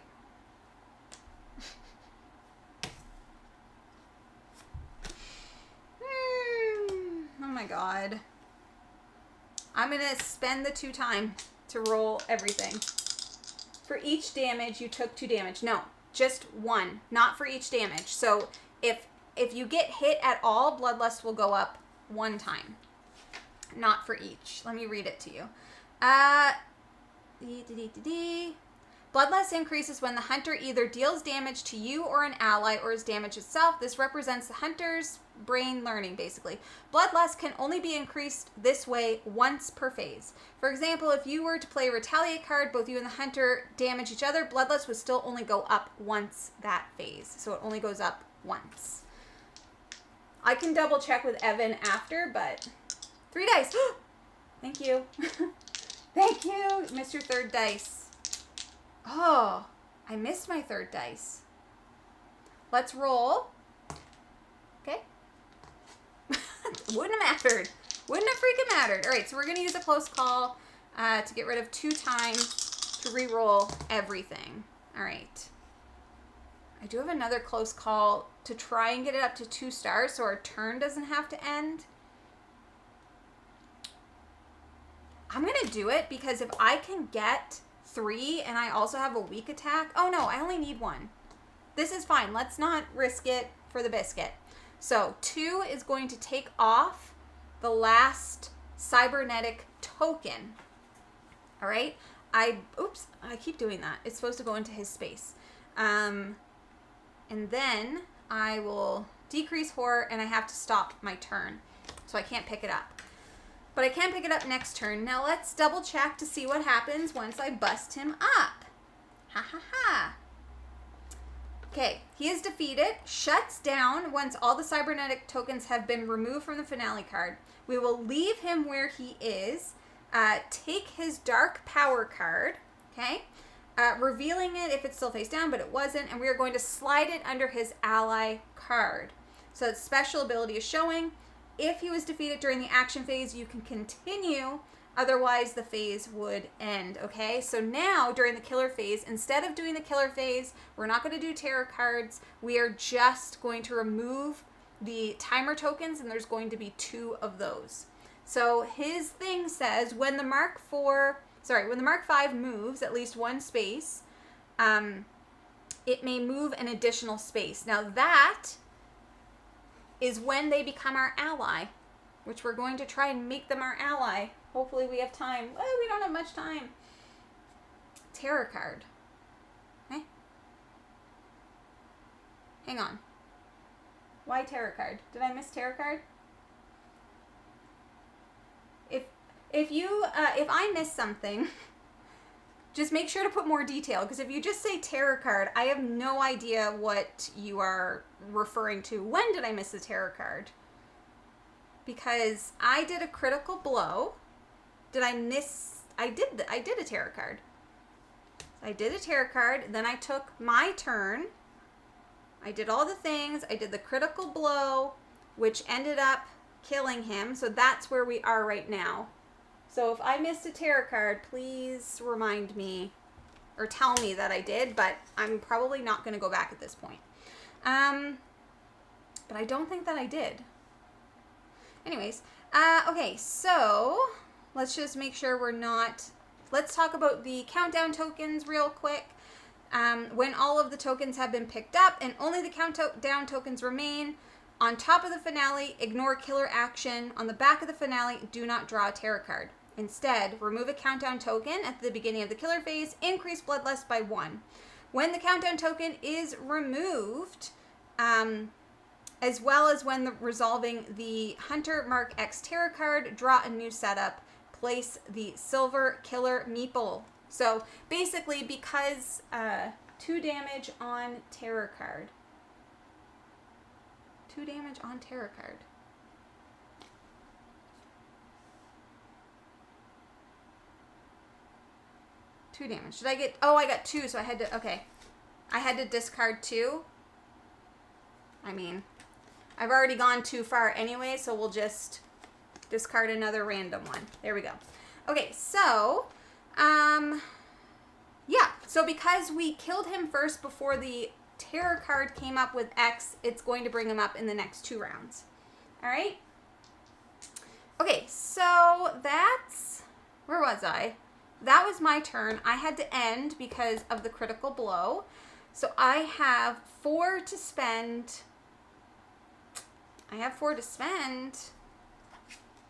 Oh my god. I'm gonna spend the 2 time to roll everything. For each damage, you took 2 damage. No, just 1, not for each damage. So if you get hit at all, Bloodlust will go up 1 time. Not for each. Let me read it to you. Bloodlust increases when the hunter either deals damage to you or an ally, or is damage itself. This represents the hunter's brain learning, basically. Bloodlust can only be increased this way once per phase. For example, if you were to play a retaliate card, both you and the hunter damage each other, Bloodlust would still only go up once that phase. So it only goes up once. I can double check with Evan after, but 3 dice. Thank you. Thank you. You missed your 3rd dice. Oh, I missed my 3rd dice. Let's roll. Okay. Wouldn't have mattered. Wouldn't have freaking mattered. All right, so we're going to use a close call to get rid of 2 times to re-roll everything. All right. I do have another close call to try and get it up to 2 stars so our turn doesn't have to end. I'm going to do it because if I can get 3 and I also have a weak attack. Oh no, I only need 1. This is fine. Let's not risk it for the biscuit. So 2 is going to take off the last cybernetic token. All right. Oops, I keep doing that. It's supposed to go into his space. And then I will decrease horror, and I have to stop my turn. So I can't pick it up. But I can pick it up next turn. Now let's double check to see what happens once I bust him up. Ha ha ha. Okay, he is defeated, shuts down once all the cybernetic tokens have been removed from the finale card. We will leave him where he is, take his dark power card, okay, revealing it if it's still face down, but it wasn't, and we are going to slide it under his ally card. So its special ability is showing. if he was defeated during the action phase, you can continue. Otherwise, the phase would end, okay? So now, during the killer phase, instead of doing the killer phase, we're not going to do terror cards. We are just going to remove the timer tokens, and there's going to be 2 of those. So his thing says, when the Mark 5 moves at least 1 space, it may move an additional space. Now that is when they become our ally, which we're going to try and make them our ally. Hopefully we have time. Oh, we don't have much time. Terror card. Okay. Hang on. Why terror card? Did I miss terror card? If I miss something, just make sure to put more detail, because if you just say terror card, I have no idea what you are referring to. When did I miss the terror card? Because I did a critical blow. Did I miss? I did a terror card. I did a terror card, then I took my turn. I did all the things. I did the critical blow, which ended up killing him. So that's where we are right now. So if I missed a terror card, please remind me or tell me that I did, but I'm probably not going to go back at this point. But I don't think that I did. Anyways, okay, so let's just make sure we're not... Let's talk about the countdown tokens real quick. When all of the tokens have been picked up and only the countdown tokens remain, on top of the finale, ignore killer action. On the back of the finale, do not draw a terror card. Instead, remove a countdown token at the beginning of the killer phase, increase bloodlust by 1. When the countdown token is removed, as well as when resolving the Hunter Mark X terror card, draw a new setup. Place the silver killer meeple. So basically, because 2 damage on terror card. 2 damage on terror card. Two damage. Did I get... Oh, I got 2, so I had to... Okay. I had to discard 2. I mean, I've already gone too far anyway, so we'll just discard another random one. There we go. Okay, so... yeah. So because we killed him first before the terror card came up with X, it's going to bring him up in the next 2 rounds. All right? Okay, so that's... Where was I? That was my turn. I had to end because of the critical blow. So I have 4 to spend.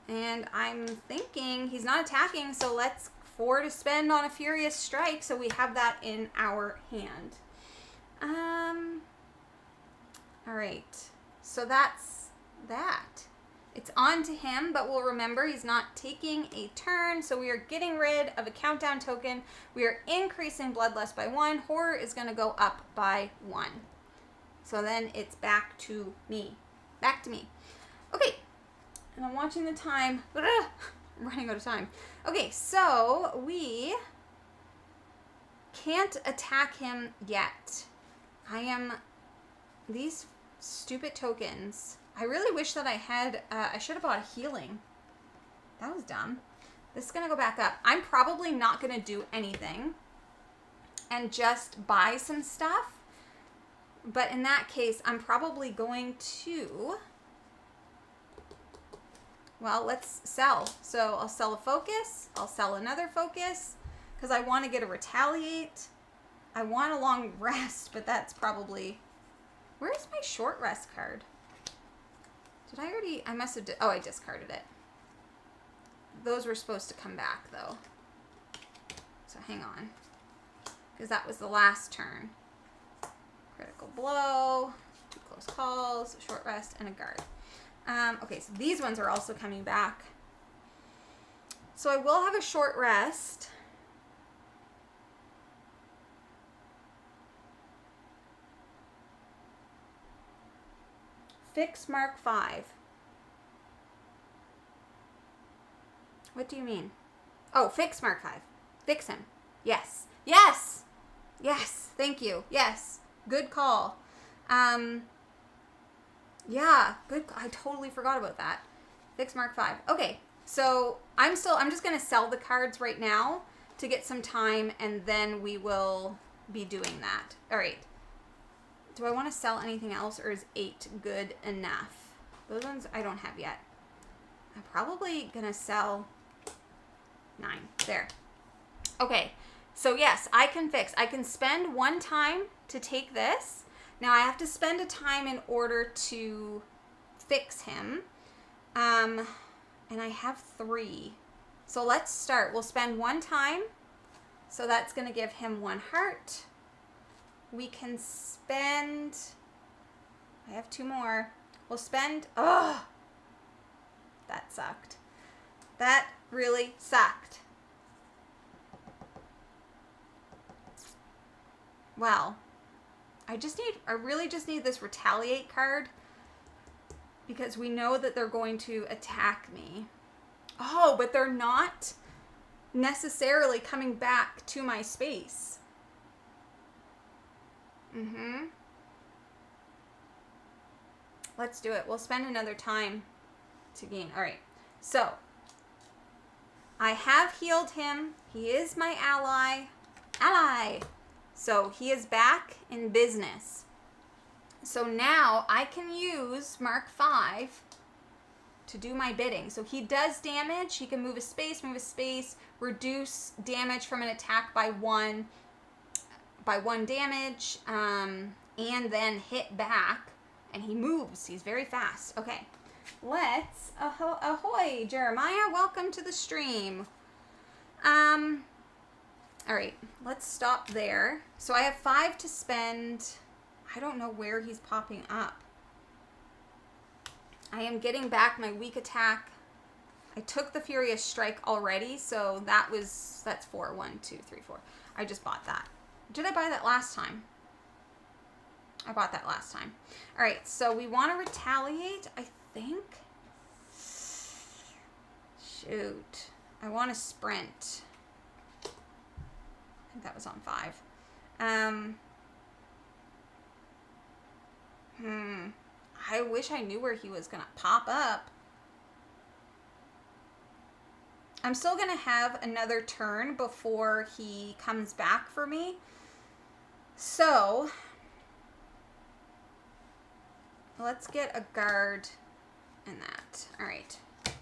And I'm thinking he's not attacking, so let's 4 to spend on a Furious Strike, so we have that in our hand. All right. So that's that. It's on to him, but we'll remember he's not taking a turn, so we are getting rid of a countdown token. We are increasing bloodlust by 1. Horror is going to go up by 1. So then it's back to me. Back to me. Okay, and I'm watching the time. I'm running out of time. Okay, so we can't attack him yet. These stupid tokens... I really wish that I had, I should have bought a healing. That was dumb. This is going to go back up. I'm probably not going to do anything and just buy some stuff. But in that case, I'm probably going to, well, let's sell. So I'll sell a focus. I'll sell another focus because I want to get a retaliate. I want a long rest, but that's probably, where's my short rest card? Did I already... I must have... Oh, I discarded it. Those were supposed to come back, though. So hang on. Because that was the last turn. Critical blow. 2 close calls. Short rest. And a guard. Okay, so these ones are also coming back. So I will have a short rest. Fix Mark 5. What do you mean? Oh, fix Mark 5. Fix him. Yes. Yes! Yes. Thank you. Yes. Good call. Yeah. Good. I totally forgot about that. Fix Mark 5. Okay, so I'm just going to sell the cards right now to get some time, and then we will be doing that. All right. Do I want to sell anything else, or is 8 good enough? Those ones I don't have yet. I'm probably going to sell 9. There. Okay, so yes, I can fix. I can spend 1 time to take this. Now I have to spend a time in order to fix him. And I have 3. So let's start. We'll spend 1 time. So that's going to give him 1 heart. We can spend, I have 2 more. We'll spend, oh, that sucked. That really sucked. Well, I really just need this retaliate card because we know that they're going to attack me. Oh, but they're not necessarily coming back to my space. Let's do it. We'll spend another time to gain. All right. So, I have healed him. He is my ally. So, he is back in business. So, now I can use Mark 5 to do my bidding. So, he does damage. He can move a space, reduce damage from an attack by 1 damage, and then hit back, and he moves. He's very fast. Okay, let's, ahoy, Jeremiah, welcome to the stream. All right, let's stop there. So I have 5 to spend. I don't know where he's popping up. I am getting back my weak attack. I took the Furious Strike already, so that's 4. 1, 2, 3, 4. I just bought that. Did I buy that last time? I bought that last time. All right, so we want to retaliate, I think. Shoot. I want to sprint. I think that was on 5. I wish I knew where he was going to pop up. I'm still going to have another turn before he comes back for me. So, let's get a guard in that. All right,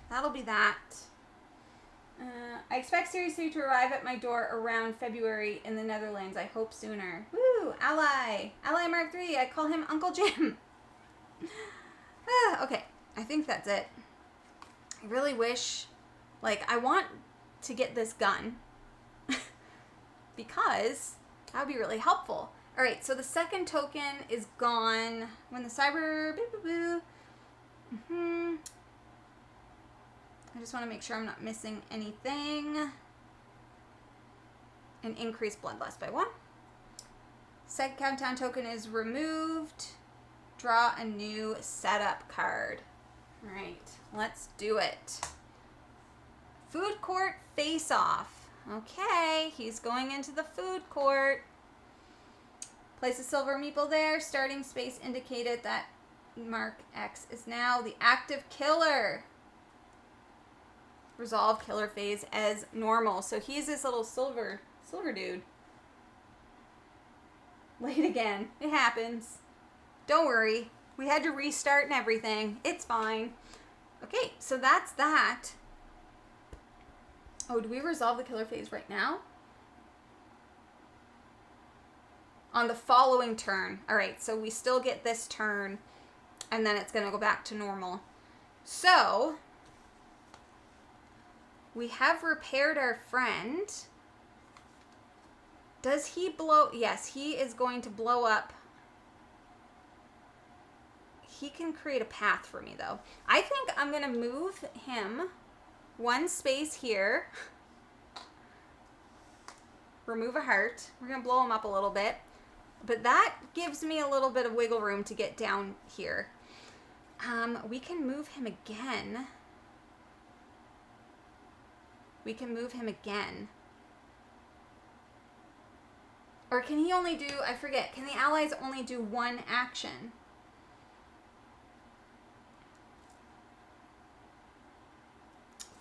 that'll be that. I expect Series 3 to arrive at my door around February in the Netherlands. I hope sooner. Woo! Ally! Ally Mark 3. I call him Uncle Jim. Okay, I think that's it. I really wish, I want to get this gun because that would be really helpful. All right, so the second token is gone. When the cyber... I just want to make sure I'm not missing anything. And increase bloodlust by 1. Second countdown token is removed. Draw a new setup card. All right, let's do it. Food court face-off. Okay, he's going into the food court. Place a silver meeple there. Starting space indicated that Mark X is now the active killer. Resolve killer phase as normal. So he's this little silver dude. Late again. It happens. Don't worry. We had to restart and everything. It's fine. Okay, so that's that. Oh, do we resolve the killer phase right now? On the following turn. All right, so we still get this turn, and then it's going to go back to normal. So, we have repaired our friend. Does he blow? Yes, he is going to blow up. He can create a path for me, though. I think I'm going to move him 1 space here. Remove a heart. We're going to blow him up a little bit. But that gives me a little bit of wiggle room to get down here. We can move him again. We can move him again. Or can he only do, I forget, can the allies only do 1 action?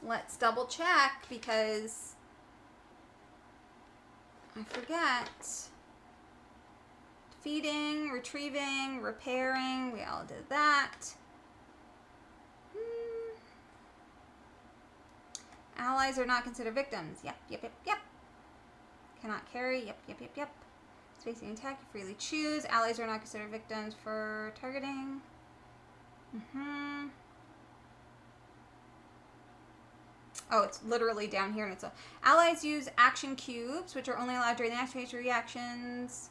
let's double check because I forget. Feeding, retrieving, repairing, we all did that. Allies are not considered victims. Yep. Cannot carry. Yep. Spacing attack, you freely choose. Allies are not considered victims for targeting. Oh, it's literally down here, and it's allies use action cubes, which are only allowed during the action phase reactions.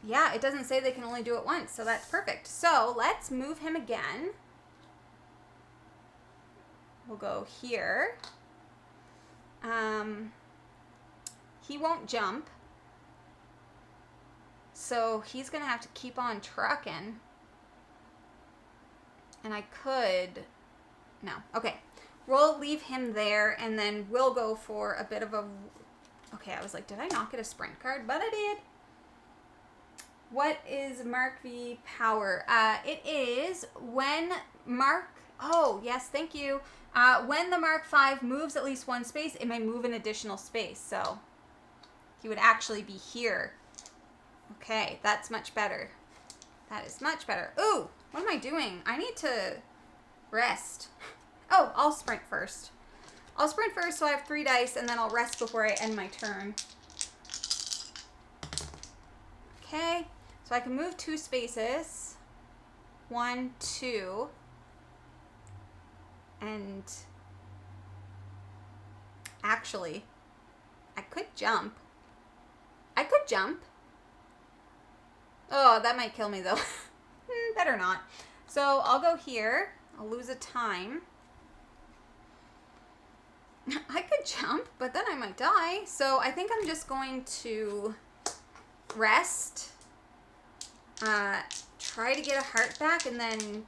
Yeah, it doesn't say they can only do it once, so that's perfect. So let's move him again. We'll go here. He won't jump, so he's gonna have to keep on trucking. And I could, no, okay. We'll leave him there, and then we'll go for a bit of a, okay, I was like, did I not get a sprint card? But I did. What is Mark V power? It is when Mark, oh, yes, thank you. When the Mark V moves at least one space, it may move an additional space. So he would actually be here. Okay, that's much better. That is much better. Ooh, what am I doing? I need to rest. Oh, I'll sprint first. I'll sprint first so I have 3 dice, and then I'll rest before I end my turn. Okay, so I can move 2 spaces. 1, 2. And actually, I could jump. Oh, that might kill me though. Better not. So I'll go here. I'll lose a time. I could jump, but then I might die. So I think I'm just going to rest. Try to get a heart back, and then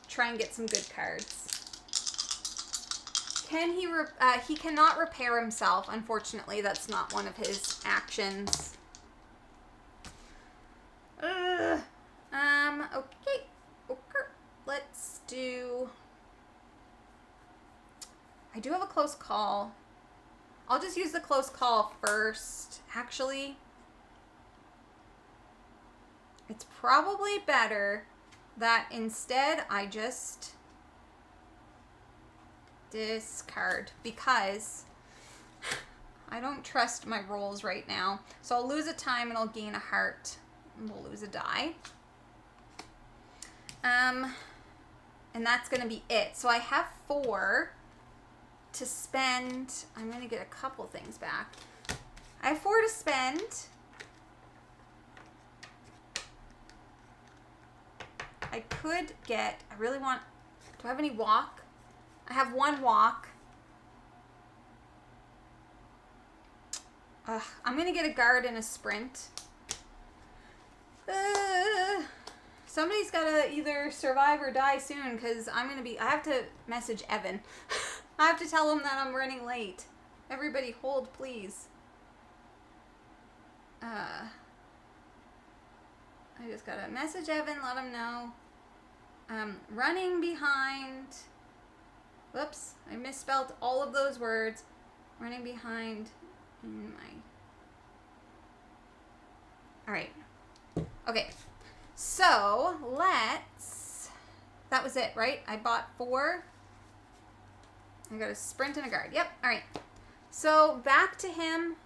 try and get some good cards. Can he, he cannot repair himself, unfortunately. That's not one of his actions. Okay. Let's do, I do have a close call. I'll just use the close call first. Actually, it's probably better that instead I just discard, because I don't trust my rolls right now. So I'll lose a time and I'll gain a heart. And we'll lose a die. And that's going to be it. So I have 4 to spend. I'm going to get a couple things back. I have 4 to spend. I could get, I really want, do I have any walk? I have 1 walk. I'm going to get a guard and a sprint. Somebody's got to either survive or die soon, because I have to message Evan. I have to tell him that I'm running late. Everybody hold, please. I just got to message Evan, let him know. Running behind. Whoops, I misspelled all of those words. Running behind in my... All right. Okay. So, that was it, right? I bought 4. I got a sprint and a guard. Yep. All right. So, back to him,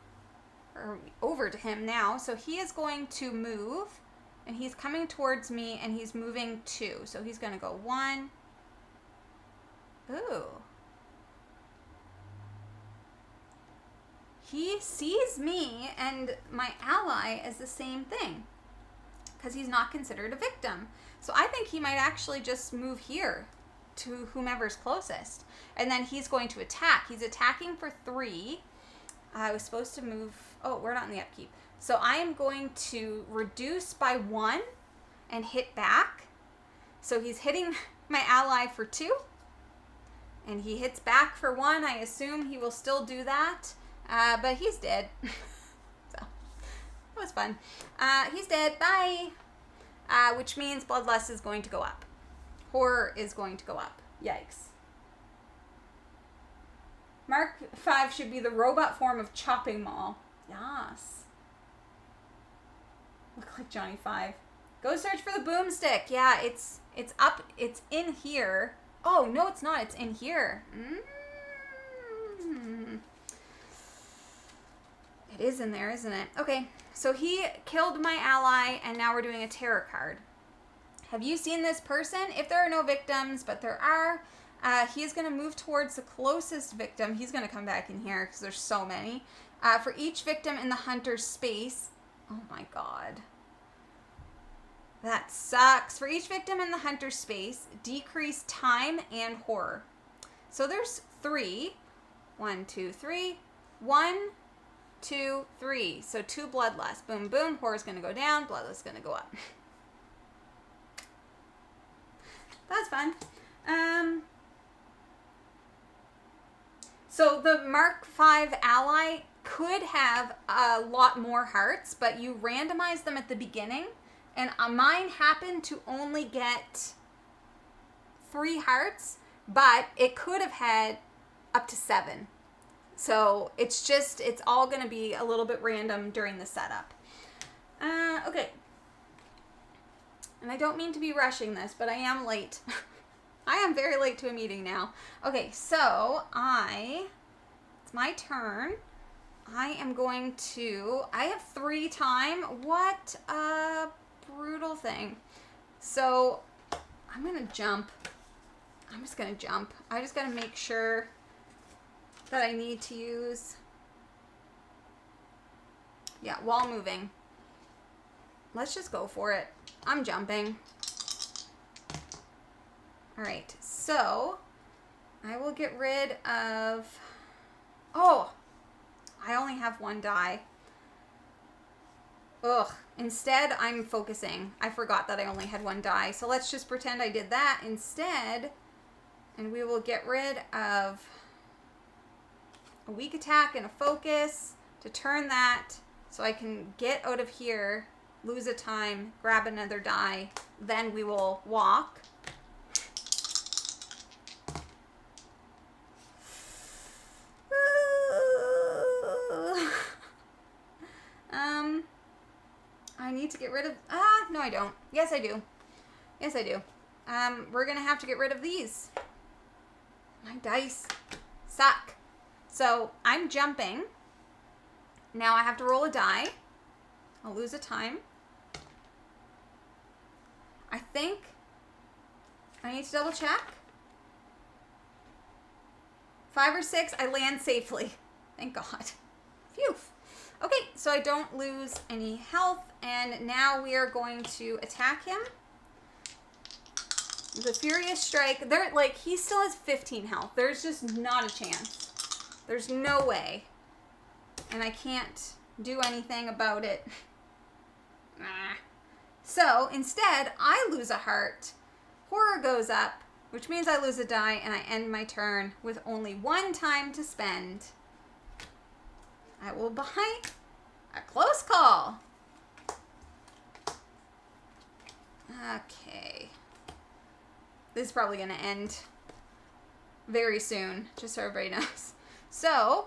or over to him now. So, he is going to move, and he's coming towards me, and he's moving 2. So, he's going to go 1. Ooh. He sees me and my ally as the same thing, because he's not considered a victim. So I think he might actually just move here to whomever's closest. And then he's going to attack. He's attacking for 3. I was supposed to move... Oh, we're not in the upkeep. So I am going to reduce by 1 and hit back. So he's hitting my ally for 2. And he hits back for 1. I assume he will still do that. But he's dead. So, that was fun. He's dead. Bye. Which means Bloodlust is going to go up. Horror is going to go up. Yikes. Mark 5 should be the robot form of chopping mall. Yes. Look like Johnny 5. Go search for the boomstick. Yeah, it's up. It's in here. Oh, no, it's not. It's in here. It is in there, isn't it? Okay, so he killed my ally, and now we're doing a terror card. Have you seen this person? If there are no victims, but there are, he is going to move towards the closest victim. He's going to come back in here because there's so many. For each victim in the hunter's space. Oh my god. That sucks. For each victim in the hunter's space, decrease time and horror. So there's 3. 1, 2, 3. 1, 2, 3. So 2 bloodlust. Boom, boom. Horror's going to go down. Bloodlust is going to go up. That's fun. So the Mark 5 ally could have a lot more hearts, but you randomize them at the beginning, and mine happened to only get 3 hearts, but it could have had up to 7. So it's all going to be a little bit random during the setup. Okay. And I don't mean to be rushing this, but I am late. I am very late to a meeting now. Okay, so it's my turn. I am going to, I have 3 time. What a brutal thing. So I'm going to jump. I'm just going to jump. I just got to make sure that I need to use, yeah, while moving. Let's just go for it. I'm jumping. All right, so I will get rid of, oh, I only have 1 die. Ugh, instead I'm focusing. I forgot that I only had 1 die, so let's just pretend I did that instead, and we will get rid of a weak attack and a focus to turn that so I can get out of here, lose a time, grab another die, then we will walk. I need to get rid of, no I don't. Yes I do. Yes I do. We're gonna have to get rid of these. My dice suck. So I'm jumping. Now I have to roll a die. I'll lose a time. I think I need to double check. 5 or 6, I land safely. Thank God. Phew. Okay, so I don't lose any health, and now we are going to attack him. The Furious Strike, he still has 15 health. There's just not a chance. There's no way. And I can't do anything about it. So, instead, I lose a heart. Horror goes up, which means I lose a die, and I end my turn with only 1 time to spend. I will buy a close call. Okay. This is probably going to end very soon, just so everybody knows. So,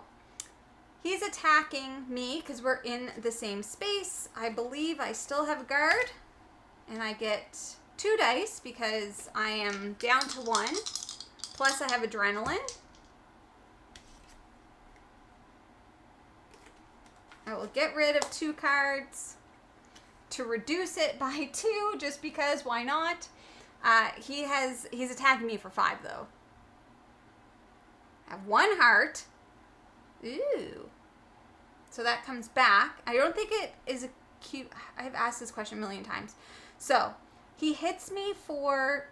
he's attacking me because we're in the same space. I believe I still have a guard, and I get 2 dice because I am down to 1. Plus I have adrenaline. I will get rid of 2 cards to reduce it by 2, just because, why not? He's attacking me for 5 though. I have 1 heart. Ooh. So that comes back. I don't think it is a cute, I've asked this question a million times. So he hits me for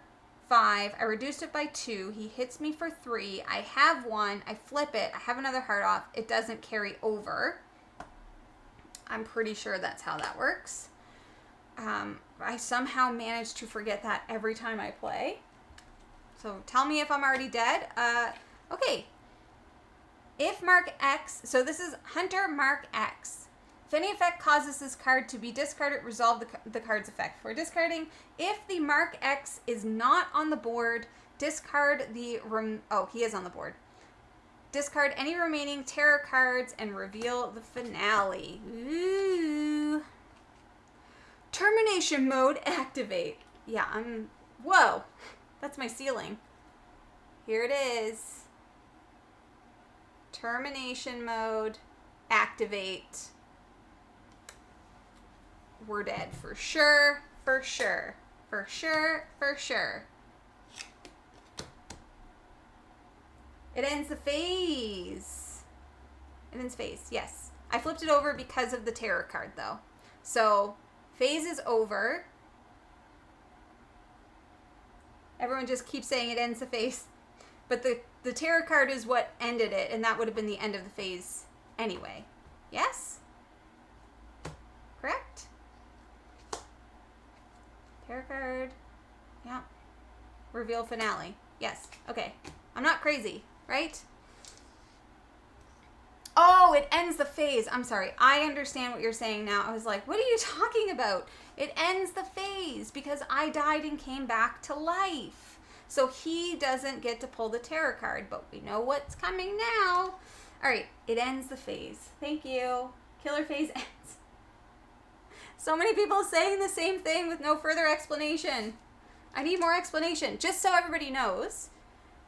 5. I reduced it by 2. He hits me for 3. I have 1. I flip it. I have another heart off. It doesn't carry over. I'm pretty sure that's how that works. I somehow manage to forget that every time I play. So tell me if I'm already dead. Okay. If Mark X, so this is Hunter Mark X. If any effect causes this card to be discarded, resolve the card's effect. For discarding, if the Mark X is not on the board, discard the, oh, he is on the board. Discard any remaining tarot cards and reveal the finale. Ooh. Termination mode activate. Yeah, whoa. That's my ceiling. Here it is. Termination mode activate. We're dead for sure. For sure. For sure. For sure. It ends the phase. It ends phase, yes. I flipped it over because of the tarot card, though. So, phase is over. Everyone just keeps saying it ends the phase. But the tarot card is what ended it, and that would have been the end of the phase anyway. Yes? Correct? Tarot card. Yeah. Reveal finale. Yes. Okay. I'm not crazy. Right? Oh, it ends the phase. I'm sorry. I understand what you're saying now. I was like, what are you talking about? It ends the phase because I died and came back to life. So he doesn't get to pull the tarot card, but we know what's coming now. All right. It ends the phase. Thank you. Killer phase ends. So many people saying the same thing with no further explanation. I need more explanation. Just so everybody knows.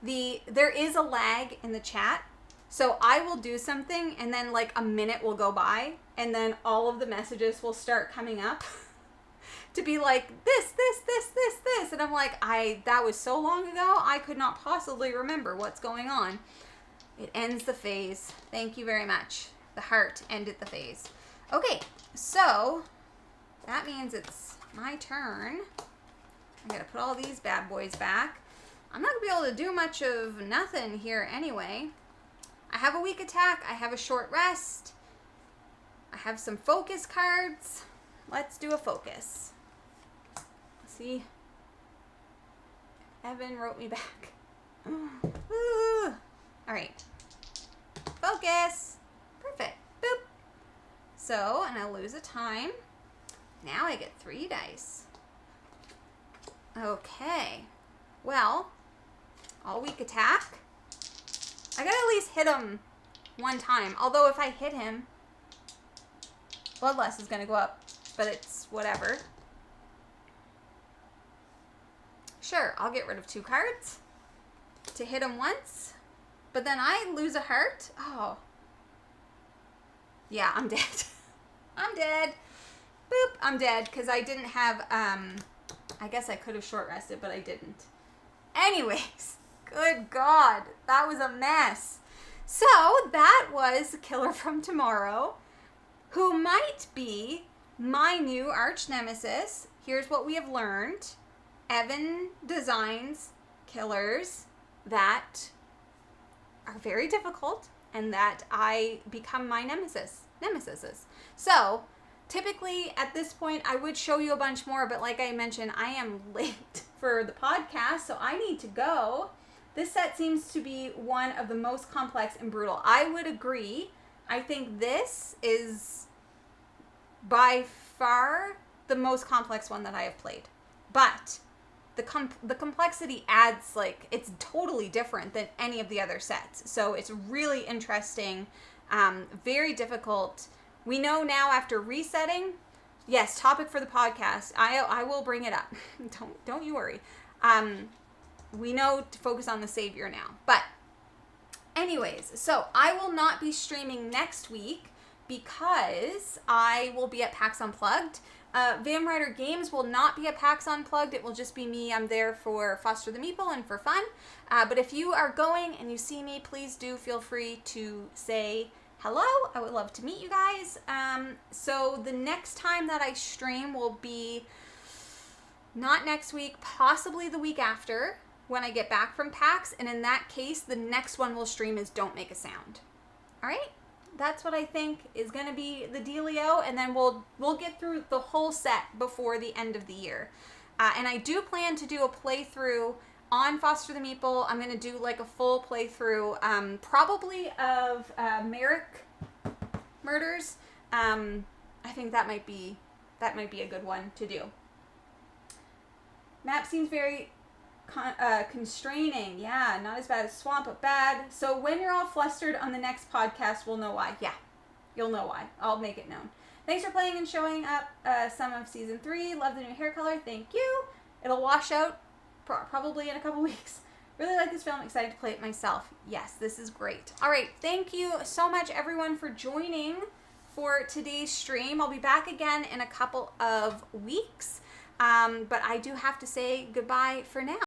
There is a lag in the chat, so I will do something and then like a minute will go by and then all of the messages will start coming up to be like this, and I'm like, that was so long ago, I could not possibly remember what's going on. It ends the phase. Thank you very much. The heart ended the phase. Okay, so that means it's my turn. I gotta put all these bad boys back. I'm not going to be able to do much of nothing here anyway. I have a weak attack. I have a short rest. I have some focus cards. Let's do a focus. Let's see. Evan wrote me back. All right. Focus. Perfect. Boop. So, and I lose a time. Now I get 3 dice. Okay. Well, all weak attack. I gotta at least hit him one time. Although if I hit him, bloodlust is gonna go up. But it's whatever. Sure, I'll get rid of 2 cards to hit him once. But then I lose a heart. Oh. Yeah, I'm dead. I'm dead. Boop, I'm dead. Because I didn't have, I guess I could have short rested, but I didn't. Anyways, good God, that was a mess. So that was Killer from Tomorrow, who might be my new arch nemesis. Here's what we have learned. Evan designs killers that are very difficult and that I become my nemesis. So typically at this point I would show you a bunch more, but like I mentioned, I am late for the podcast, so I need to go. This set seems to be one of the most complex and brutal. I would agree. I think this is by far the most complex one that I have played. But the complexity adds, like, it's totally different than any of the other sets. So it's really interesting, very difficult. We know now after resetting, yes, topic for the podcast. I will bring it up. Don't you worry. We know to focus on the savior now. But anyways, so I will not be streaming next week because I will be at PAX Unplugged. Van Ryder Games will not be at PAX Unplugged. It will just be me. I'm there for Foster the Meeple and for fun. But if you are going and you see me, please do feel free to say hello. I would love to meet you guys. So the next time that I stream will be not next week, possibly the week after when I get back from PAX. And in that case, the next one we'll stream is Don't Make a Sound. All right? That's what I think is going to be the dealio, and then we'll get through the whole set before the end of the year. And I do plan to do a playthrough on Foster the Meeple. I'm going to do like a full playthrough, probably of Merrick Murders. I think that might be a good one to do. Map seems very Constraining. Yeah, not as bad as swamp, but bad. So when you're all flustered on the next podcast, we'll know why. Yeah, you'll know why. I'll make it known. Thanks for playing and showing up some of season 3. Love the new hair color. Thank you. It'll wash out probably in a couple weeks. Really like this film. Excited to play it myself. Yes, this is great. All right. Thank you so much, everyone, for joining for today's stream. I'll be back again in a couple of weeks. But I do have to say goodbye for now.